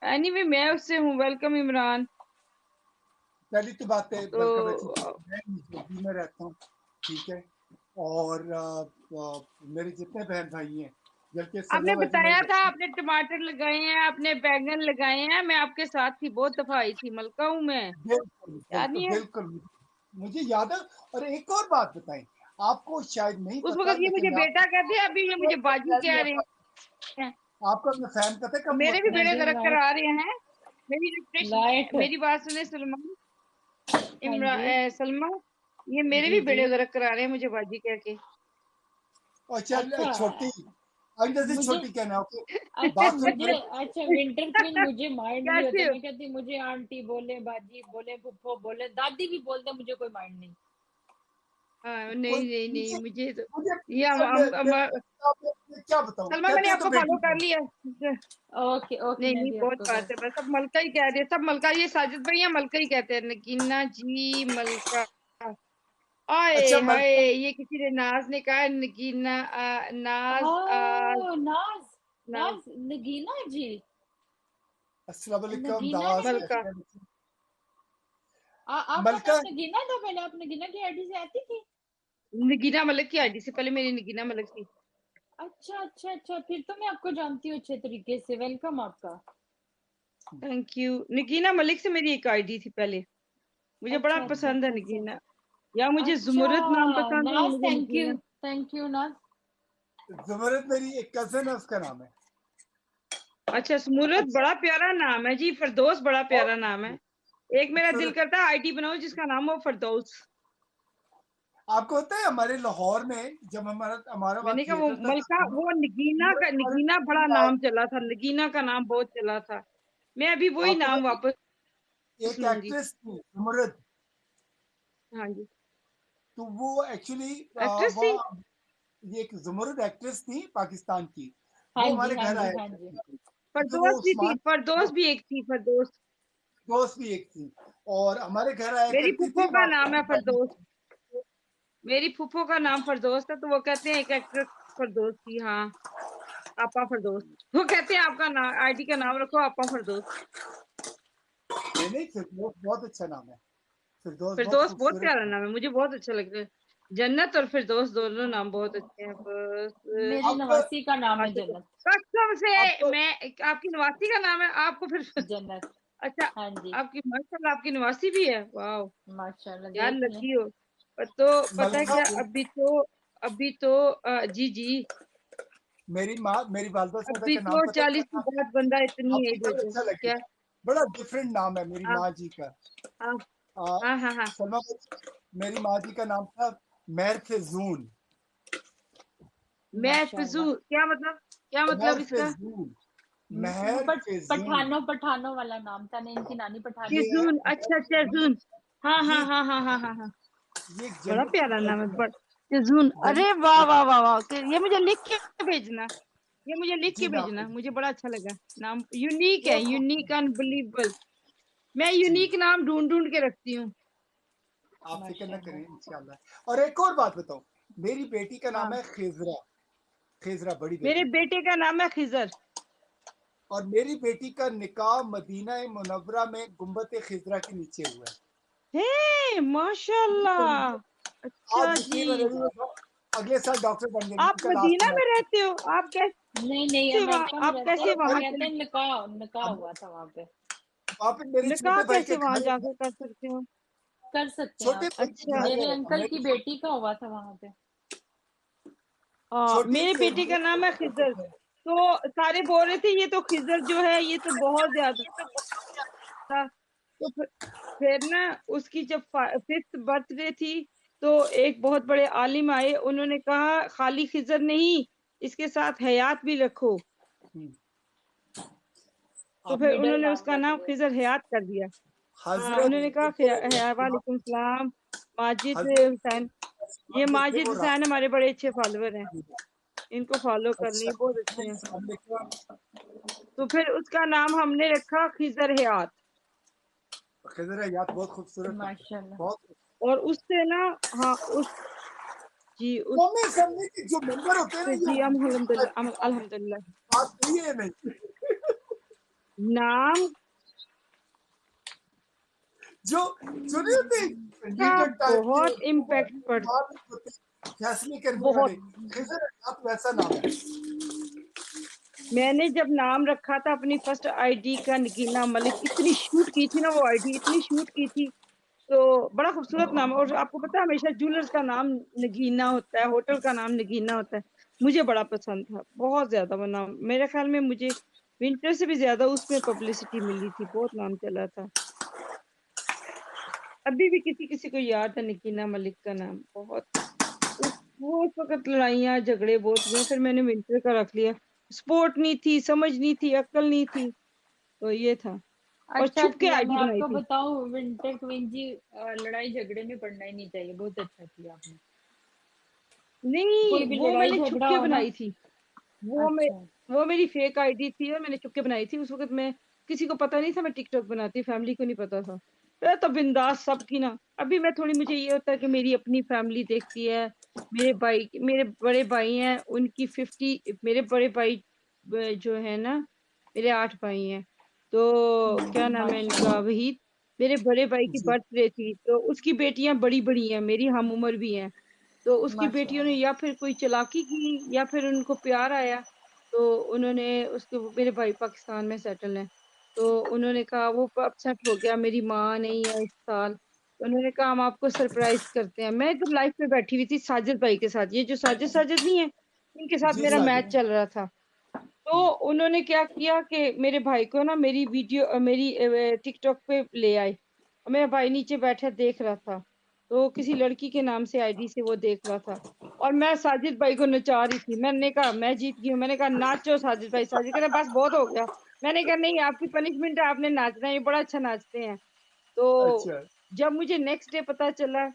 एनीवे, मैं उससे हूँ। वेलकम इमरान। पहली तो बात है तो मलका भाई, मैं न्यूजर्सी में रहता हूँ, ठीक है, और मेरे जितने बहन भाई हैं, जबकि आपने सलमा बाजी बताया मेरे था आपने टमाटर लगाए हैं, आपने बैंगन लगाए हैं, मैं आपके साथ थी, बहुत दफा आई थी। मलका हूँ मैं, बिल्कुल याद बिल्कुल नहीं है? बिल्कुल, मुझे याद है। और एक और बात बताएं, आपको शायद नहीं उस पता, वक्त ये मुझे लेकिन बेटा कहते हैं, अभी ये मुझे बाजी कह रहे हैं। आपका मैं फैन पता है कब हुआ मेरे भी था? बेड़े मुझे गर्क लाइट, करा रहे हैं। लाइट। मेरी बात सुने सलमान, हाँ जी, सलमा, ये मेरे जी भी जी। बेड़े गर्क करा रहे हैं मुझे बाजी कह के। और चल अच्छा, छोटी, अंदर से मुझे, छोटी कहना, ओके? अच्छा बात सुन मुझे, मेरी। अच्छा विंटर क्वीन मुझे माइंड नहीं कैसे होता, हो? मैं कहती मुझे आंटी बोले, बाजी बोले, फुफ्फो बोले, दादी भी बोलते, मुझे कोई माइंड नहीं। हाँ, कोई नहीं नहीं नहीं, मुझे मुझे तो मुझे ये मैं क्या बताऊं, सलमा, मैंने कहते हैं तो आपको बेटी फॉलो कर को। लिया। ओके ओके, नहीं मैं नहीं, भी बहुत आपको कर, बात है, बस सब मलका ही कह रहे हैं, सब मलका। ये साजिद भाई है, मलका ही कहते हैं, नगीना जी मलका। आए अच्छा हाय, मलका, ये किसी ने, नाज ने कहा है, नगीना नाज हाँ नाज, नाज नाज, नगीना जी, अस्सलाम वालेकुम नगीना ने दास मलका। कैसे हैं? आपका मलका, नाम नगीना था पहले? आप नगीना की आईडी से आती थी? नगीना मलिक की आईडी से पहले मेरी नगीना मलिक थी। अच्छा अच्छा अच्छा, फिर तो मैं आपको जानती हूँ अच्छे तरीके से। वेलकम आपका। Thank you. नगीना मलिक से मेरी एक आईडी थी पहले। मुझे बड़ा अच्छा अच्छा पसंद है अच्छा अच्छा नगीना, या मुझे अच्छा, जुमुरत नाम पसंद है, या नाज, मुझे नगीना। थैंक यू नाज। जुमरत मेरी एक कजन है, उसका नाम है। अच्छा, स्मूरत बड़ा प्यारा नाम है जी। फरदौस बड़ा प्यारा नाम है। एक मेरा दिल करता है आईडी बनाओ जिसका नाम हो फरदौस। आपको होता है हमारे लाहौर में जब हमारा वहाँ मैंने कहा वो थिएटर था मलका, तो वो नगीना बड़ा नाम चला था, नगीना का नाम बहुत चला था। मैं अभी वही आपको नाम वापस एक लूंगी। एक्ट्रेस थी जुमरत, हाँ जी, तो वो एक्चुअली एक्ट्रेस वो थी। ये एक जुमरत एक्ट्रेस थी पाकिस्तान की, हाँ वो जी, हमारे हाँ घर जी, आए हाँ थे, जी। क्योंकि वो फरदौस भी थी, उस्मान फरदौस भी एक थी, फरदौस। दोस्त भी एक थी, और हमारे घर आया मेरी करती फूफो थी का वहाँ नाम है पे। फरदौस। मेरी फूफो का नाम फरदौस था, तो वो कहते हैं एक एक्ट्रेस फरदौस थी। हाँ, आपा फरदौस। वो कहते हैं आपका नाम, आईडी का नाम रखो आपा फरदौस। नहीं, फिरदौस बहुत अच्छा नाम है, फिरदौस बहुत फिरदौस बहुत खूबसूरत प्यारा नाम। नाम है, मुझे बहुत अच्छा लगता है। जन्नत और फिरदौस दोनों नाम बहुत अच्छे हैं। बस मेरी अब नवासी का नाम है अच्छा, जन्नत। कसम से अब तो मैं, आपकी नवासी का नाम है आपको फिर? जन्नत, अच्छा, हाँ जी, आपकी माशाल्लाह आपकी नवासी भी है, वाह माशाल्लाह, यार, देख लें। लकी हो। तो पता है मलका क्या, अभी तो जी जी, मेरी वालदा साहब अभी का नाम तो पता है 40 क्या की नाम है? बात बंदा इतनी आपको एज हो बड़ा जाए अच्छा क्या? लगेगा, बड़ा डिफरेंट नाम है मेरी हाँ माँ जी का। हाँ आ, हाँ हाँ हाँ। सलमा, मेरी माँ जी का नाम था महफजून। मैं माशाल्लाह। फिजूल, क्या मतलब इसका? महफजून, महफजून, पठानों वाला नाम था ना, इनकी नानी पठान ये थी। शेजून, अच्छा शेजून। हाँ हाँ ये हाँ हाँ हाँ हाँ हाँ। ये बड़ा जन्नत की प्यारा नाम है, कजन है, बड़ा शेजून। अरे जन्नत वाह की वाह वाह वाह, ये मुझे लिख के भेजना, ये मुझे लिख जी के मैं आपको भेजना, मुझे बड़ा अच्छा लगा। नाम यूनिक है, बहुत यूनिक, खूबसूरत अनबिलीवेबल। मैं जी, यूनिक नाम ढूंढ ढूंढ के रखती हूँ। आप फिक्र न करें माशाल्लाह। इंशाल्लाह। और एक और बात बताऊं, मेरी बेटी का नाम हाँ, है खिजरा, खिजरा बड़ी मेरे बेटी का, बेटे का नाम है खिजर। और मेरी बेटी का निकाह मदीना मुनव्वरा में गुम्बद खिजरा के नीचे हुआ है। हे माशाल्लाह। अच्छा आज जी, यकीन मानिए, अगले साल डॉक्टर बन जाएगी, आप उनका लास्ट मदीना में मोमेंट। रहते हो? आप नहीं, कैसे वहाँ, अमेरिका में आप रहते कैसे हैं, और वो वहां कहते चले? हैं निकाह हुआ था वहां पे। वहां पे मेरे निकाह छोटे भाई के कैसे वहां घर, जाकर कर सकते हो? कर सकते हैं छोटे आप। भाई के अच्छा, घर मेरे है, अंकल मेरे की बेटी का हुआ था वहां पे। छोटी मेरे से बेटे का नाम है खिजर। तो सारे बोल रहे थे ये तो खिजर जो है ये तो बहुत ज्यादा। तो फिर ना, उसकी जब 5th बर्थडे थी, तो एक बहुत बड़े आलिम आए, उन्होंने कहा खाली खिजर नहीं, इसके साथ हयात भी रखो। तो फिर मिडल उन्होंने नाम उसका रख नाम दिया। खिजर हयात कर दिया। हाँ, हजरत उन्होंने कहा वालेकुम सलाम, माजिद हजरत हुसैन। ये जो थे माजिद वो हुसैन हमारे बड़े अच्छे फॉलोअर हैं, इनको फॉलो कर अच्छा, लिए, बहुत अच्छे हैं। हमने कहा तो फिर उसका नाम हमने रखा खिजर हयात। खिजर है याद, बहुत खूबसूरत नाम है, माशाल्लाह। बहुत। और उससे ना, हाँ उस जी उस कौमी असेंबली के जो मेंबर होते हैं ना, से ये जी बात अल्हम्दुलिल्लाह सही है नहीं, नाम जो जो नहीं होते का लीडर टाइप के, बहुत इम्पैक्ट पड़, फैसले करने वाले, बहुत। खिजर हयात वैसा नाम है। मैंने जब नाम रखा था अपनी फर्स्ट आईडी का नगीना मलिक, इतनी शूट की थी ना वो आईडी, इतनी शूट की थी। तो बड़ा खूबसूरत नाम है। और आपको पता है हमेशा ज्वेलर्स का नाम नगीना होता है, होटल का नाम नगीना होता है। मुझे बड़ा पसंद था, बहुत ज्यादा वो नाम। मेरे ख्याल में मुझे विंटर से भी ज्यादा उसमें पब्लिसिटी मिली थी, बहुत नाम चला था। अभी भी किसी किसी को याद है नगीना मलिक का नाम, बहुत। वो उस वक्त लड़ाइयाँ झगड़े बहुत हुए, फिर मैंने विंटर का रख लिया। स्पोर्ट नहीं थी, समझ नहीं थी, अक्ल नहीं थी, तो ये था। और अच्छा छुप के किया, मैं आईडी बनाई आपको थी। बताऊं, विंटर क्वीन जी, लड़ाई झगड़े में पड़ना ही नहीं चाहिए। बहुत अच्छा किया आपने। नहीं, कोई भी वो लड़ाई मैंने छुप झगड़ा के हो ना। बनाई थी। वो मैं अच्छा, वो मेरी फेक आईडी थी और मैंने छुप के बनाई थी। उस वक्त मैं, किसी को पता नहीं था मैं टिकटॉक बनाती, फैमिली को नहीं पता था। तो बिंदास सबकी ना। अभी मैं थोड़ी, मुझे ये होता है कि मेरी अपनी फैमिली देखती है। मेरे बड़े भाई हैं, उनकी 50, मेरे बड़े भाई जो है ना, मेरे 8 भाई हैं। तो क्या नाम है इनका, माशाल्लाह। वहीद। मेरे बड़े भाई की जी, बर्थडे थी, तो उसकी बेटियां बड़ी बड़ी हैं, मेरी हम उम्र भी हैं। तो उसकी बेटियों ने माशाल्लाह। या फिर कोई चालाकी की या फिर उनको प्यार आया, तो उन्होंने उसको, मेरे भाई पाकिस्तान में सेटल हैं, तो उन्होंने कहा, वो अपसेट हो गया मेरी माँ नहीं है इस साल, तो उन्होंने कहा हम आपको सरप्राइज करते हैं। मैं जब लाइफ में बैठी हुई थी साजिद भाई के साथ, ये जो साजिद साजिद नहीं है, इनके साथ जी मेरा साजिद। मैच चल रहा था। तो उन्होंने क्या किया कि मेरे भाई को ना मेरी वीडियो मेरी टिकटॉक पे ले आए। और मेरा भाई नीचे बैठा देख रहा था, तो किसी लड़की के नाम से आईडी से वो देख रहा था, और मैं साजिद भाई को नचा रही थी। मैंने कहा मैं जीत गई हूँ, मैंने कहा नाचो साजिद भाई। साजिद कहते बस बहुत हो गया। मैंने कहा नहीं, आपकी पनिशमेंट है, आपने नाचना है, ये बड़ा अच्छा नाचते हैं। तो अच्छा जब मुझे नेक्स्ट डे पता चला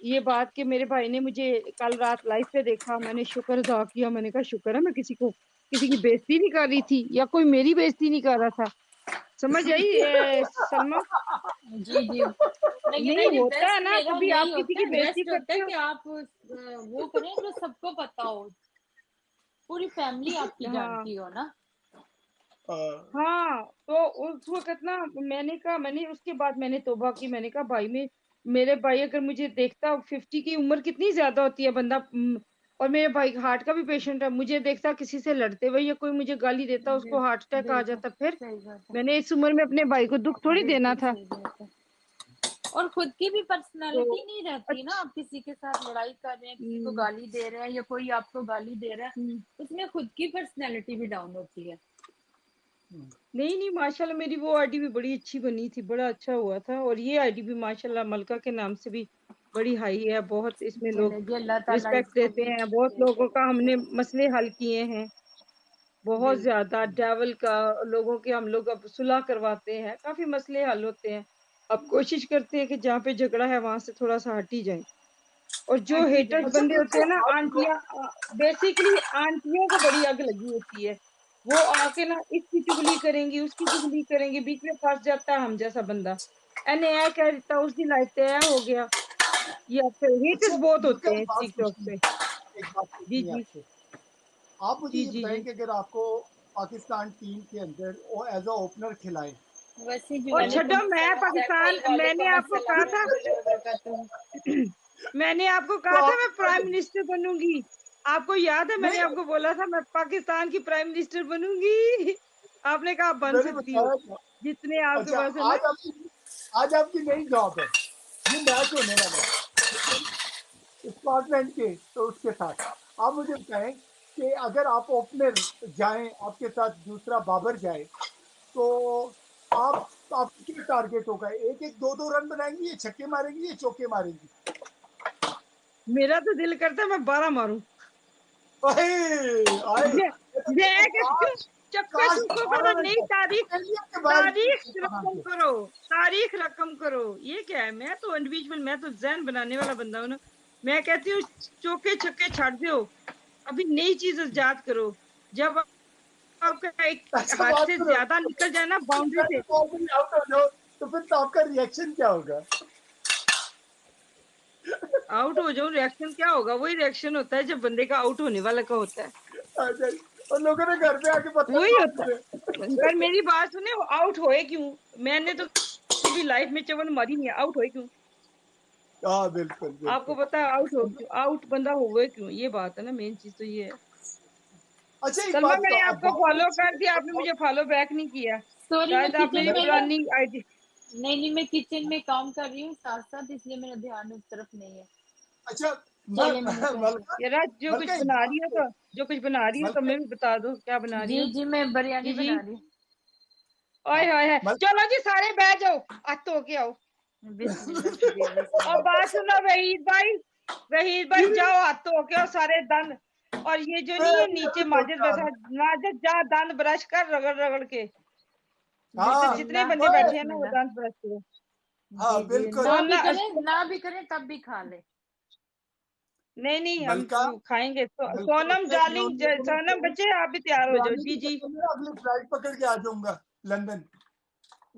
ये बात कि मेरे भाई ने मुझे कल रात लाइव पे देखा, मैंने शुक्र अदा किया। मैंने कहा शुक्र है मैं किसी की बेइज्जती नहीं कर रही थी, या कोई मेरी बेइज्जती नहीं कर रहा था। समझ आई सलमा? जी जी। लेकिन नहीं, नहीं, होता है बेस्ट ना, मेरा कभी आप यही किसी होता की है, बेइज्जती बेस्ट होता करते है हो। कि आप वो करें जो सबको पता हो, पूरी फैमिली आपकी हाँ जानती हो ना। हाँ, तो उस वक्त ना मैंने कहा, मैंने उसके बाद मैंने तौबा की। मैंने कहा भाई में मेरे भाई अगर मुझे देखता, 50 की उम्र कितनी ज्यादा होती है बंदा, और मेरे भाई हार्ट का भी पेशेंट है, मुझे देखता किसी से लड़ते हुए या कोई मुझे गाली देता, उसको हार्ट अटैक आ बिल्कुल जाता, फिर सही बात है। मैंने इस उम्र में अपने भाई को दुख थोड़ी देना बिल्कुल था। सही बात है। और खुद की भी तो पर्सनालिटी नहीं रहती ना, अच्छा। आप किसी के साथ लड़ाई कर रहे हैं, किसी को हम्म, गाली दे रहे हैं या कोई आपको गाली दे रहा है, हम्म। उसमें खुद की पर्सनालिटी भी डाउन होती है। नहीं नहीं, माशाल्लाह मेरी वो आईडी भी बड़ी अच्छी बनी थी, बड़ा अच्छा हुआ था। और ये आईडी भी माशाल्लाह मलका के नाम से भी बड़ी हाई है, बहुत इसमें लोग चले जी, अल्लाह ताला रिस्पेक्ट इसको देते भी हैं। बहुत लोगों का हमने मसले हल किए हैं, बहुत बिल्कुल। ज्यादा डेवल का लोगों के हम लोग अब सुलह करवाते हैं, काफी मसले हल होते हैं। अब कोशिश करते हैं कि जहाँ पे झगड़ा है वहां से थोड़ा सा हट ही जाए। और जो हट ही हेटर्स जाए। अच्छा बंदे होते बिल्कुल हैं ना, आप आंटियां, बेसिकली आंटियों को बड़ी आग लगी होती है। वो आके ना इसकी चुगली करेंगी, उसकी चुगली करेंगी, बीच में फंस जाता है हम जैसा बंदा। एने ऐ कह देता उसकी लाइफ तय हो गया। या फिर अच्छा हेटर्स बहुत मुझे होते एक हैं बात टिकटॉक पूछनी पे। है, एक बात जी पूछनी है जी आपसे। आप मुझे जी ये जी बताएं जी। कि अगर आपको पाकिस्तान टीम के अंदर वो एज अ ओपनर खिलाए वैसे जी, और वालेकुम छड्डो, मैं अस्सलाम पाकिस्तान, मैंने वालेकुम आपको अस्सलाम कहा था रहमतुल्लाहि व बरकातुहू। मैंने आपको तो कहा था आप मैं प्राइम मिनिस्टर बनूंगी। आपको याद है मैंने नहीं, आपको बोला था मैं पाकिस्तान की प्राइम मिनिस्टर बनूंगी। आपने कहा बन मैंने सकती हो, बताया था। जितने आपके अच्छा पास है ना। आज आपकी नई जॉब है, ये मैच होने वाला है स्कॉटलैंड के तो उसके साथ। आप मुझे बताएं कि अगर आप ओपनर जाएं, आपके साथ दूसरा बाबर जाए, तो आपका क्या टारगेट होगा? एक एक दो दो रन बनाएंगी, ये छक्के मारेंगी, ये चौके मारेंगी? मेरा तो दिल करता है मैं 12 मारूं। आए आए मैं मैं कहती हूँ काश चक्कर काश चुक्को 12 करो, रन नहीं का तारीख, इंडिया के बाहर तारीख कहाँ रकम थे? करो, तारीख रकम करो। ये क्या है, मैं तो इंडिविजुअल, मैं तो जहन बनाने वाला बंदा हूं ना। मैं कहती हूँ चौके छक्के छाड़ दो, अभी नई चीज इजाद करो। जब आपका एक अच्छा हाथ बात से करो, ज्यादा निकल जाए ना बाउंड्री पहले से, बॉल में आउट हो जाओ, तो फिर तो आपका रिएक्शन क्या होगा? आउट हो जाओ, रिएक्शन क्या होगा? वही रिएक्शन होता है जब बंदे का आउट होने वाला का होता है, अच्छा, और लोगों ने घर पे आके पत्थर वही होता मारते है। पर मेरी बात सुने, वो आउट होए क्यों? मैंने तो कभी लाइफ में चवन मारी नहीं है, आउट होए क्यों? हाँ बिल्कुल आपको बिल्कुल। पता है आउट हो क्यों, आउट बंदा हुए क्यों? ये बात है ना, मेन चीज तो ये है। अच्छा एक सलमा, बात मैंने बताओ, अब आपको बाबर फॉलो अच्छी कर दिया, आपने है, मुझे फॉलो बैक नहीं किया। सॉरी, मैं शायद आप किचन मेरी में ना, पुरानी आईडी। नहीं नहीं, मैं किचन में काम कर रही हूँ साथ साथ, इसलिए मेरा ध्यान उस तरफ नहीं है। अच्छा चलिए मैंने कह दिया। मलका, यार जो कुछ मलका एक बना बात रही हो तो, तो, जो कुछ बना रही हो तो मलका मैं भी बता दो क्या बना रही जी हो। जी, मैं बिरयानी जी जी। बना रही हूँ। ओए हाय हाय, मलका चलो जी सारे बैठ जाओ, हाथ धो के आओ। बिस्मिल्लाह जी, और बिस्मिल्लाह। बात सुनो वहीद भाई, वहीद भाई जाओ हाथ धो के और सारे दंद, और ये जो नहीं है मैं नीचे अभी धो माजिद के आ बसा, रहा माजिद जा दंद ब्रश कर रगड़ रगड़ के। हूँ। इधर हाँ जितने बिस्मिल्लाह बंदे ओए, बैठे हैं ना वो बिस्मिल्लाह। दंद ब्रश करो। हाँ जी जी, बिल्कुल। ना भी सोना करें ना भी करें तब भी खा ले। नहीं नहीं, हम मलका खाएंगे। मलका सोनम अच्छा, मैं उन डार्लिंग, लोगों को सोनम बच्चे आप भी तैयार हो जाओ। बिरयानी जी की जी, चक्कर में अगली फ्लाइट पकड़ के आ जाऊंगा लंदन।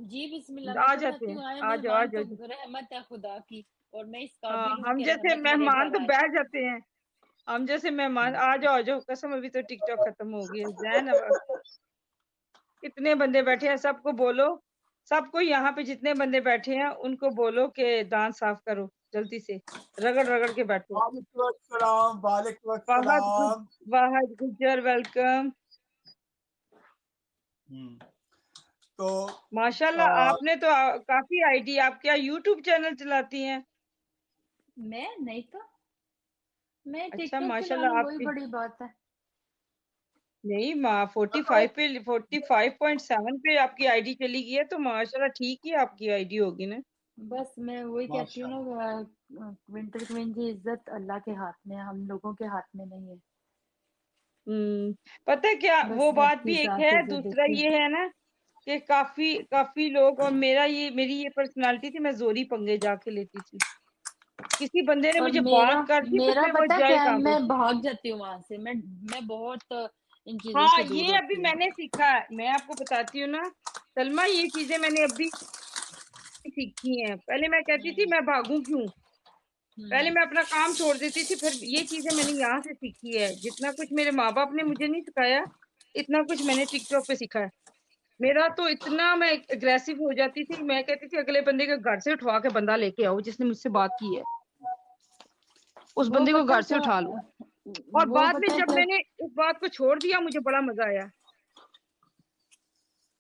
जी बिस्मिल्लाह, मैं आ तो जाते कहती हैं, हूँ आए आ जाओ आ मेहमान जाओ तो जी। रहमत है खुदा की, और मैं इस हाँ, काबिल हूँ हम कि जैसे रहमत मेरे मेहमान घर तो आए। बैठ जाते हैं, हम जैसे मेहमान आ जाओ कसम, अभी तो टिकटॉक खत्म हो गई है जैन। अब कितने बंदे बैठे हैं, सबको बोलो, सबको यहाँ पे जितने बंदे बैठे हैं उनको बोलो कि दांत साफ करो जल्दी से, रगड़ रगड़ के बैठो। वालेकुम अस्सलाम, वालेकुम फहद अस्सलाम। वाहद गुजर वेलकम। तो माशाल्लाह, आपने तो काफी आईडी, आप क्या यूट्यूब चैनल चलाती हैं? मैं नहीं तो, मैं अच्छा टिकटॉक चला माशाल्लाह लूँ, वही आपकी, बड़ी बात है। नहीं माँ 45 पे 45.7 पे आपकी आईडी चली गई है तो माशाल्लाह ठीक ही आपकी आईडी होगी ना। बस मैं वही कहती हूँ ना, विंटर क्वीन की इज्जत अल्लाह के हाथ में है, हम लोगों के हाथ में नहीं है। पता है क्या, बस वो रब बात की भी एक जात है, है जो दूसरा देखे। ये है ना कि काफी लोग, और मेरी ये पर्सनालिटी थी, मैं जोरी पंगे जाके लेती थी। किसी बंदे ने और मुझे मेरा बात कर दी तो मेरा फिर वो पता जाए क्या है, कहाँ पे। मैं भाग जाती हूँ वहां से। मैं बहुत इन चीजों हाँ से दूर ये अभी होती हूँ। मैंने सीखा है, मैं आपको बताती हूँ ना सलमा, ये चीजें मैंने अभी सीखी हैं। पहले मैं कहती थी मैं भागूं क्यों, पहले हम्म मैं अपना काम छोड़ देती थी, फिर ये चीजें मैंने यहाँ से सीखी है। जितना कुछ मेरे माँ बाप ने मुझे नहीं सिखाया, इतना कुछ मैंने टिकटॉक पे सीखा है। मेरा तो इतना, मैं एग्रेसिव हो जाती थी, मैं कहती थी अगले बंदे के घर से उठवा के बंदा लेके आओ जिसने मुझसे बात की है, उस वो बंदे को पता घर से क्या उठा लो। और वो बाद में पता है जब क्या, मैंने उस बात को छोड़ दिया, मुझे बड़ा मजा आया,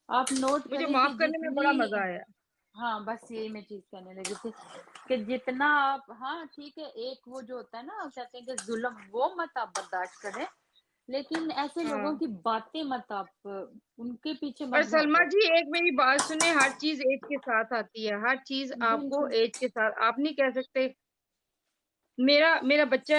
आप नोट मुझे करें कि माफ करने में बड़ा जितनी, मजा आया। हाँ बस यही मैं चीज कहने लगी थी कि जितना आप, हाँ ठीक है, एक वो जो होता है ना, कहते हैं कि जुल्म, वो मत आप बर्दाश्त करें, लेकिन ऐसे लोगों हाँ की बातें मत आप, उनके पीछे और मत सलमा भागो। जी एक मेरी बात सुने, हर चीज एज के साथ आती है, हर चीज आपको बिल्कुल। एज के साथ, आप नहीं कह सकते। मेरा मेरा बच्चा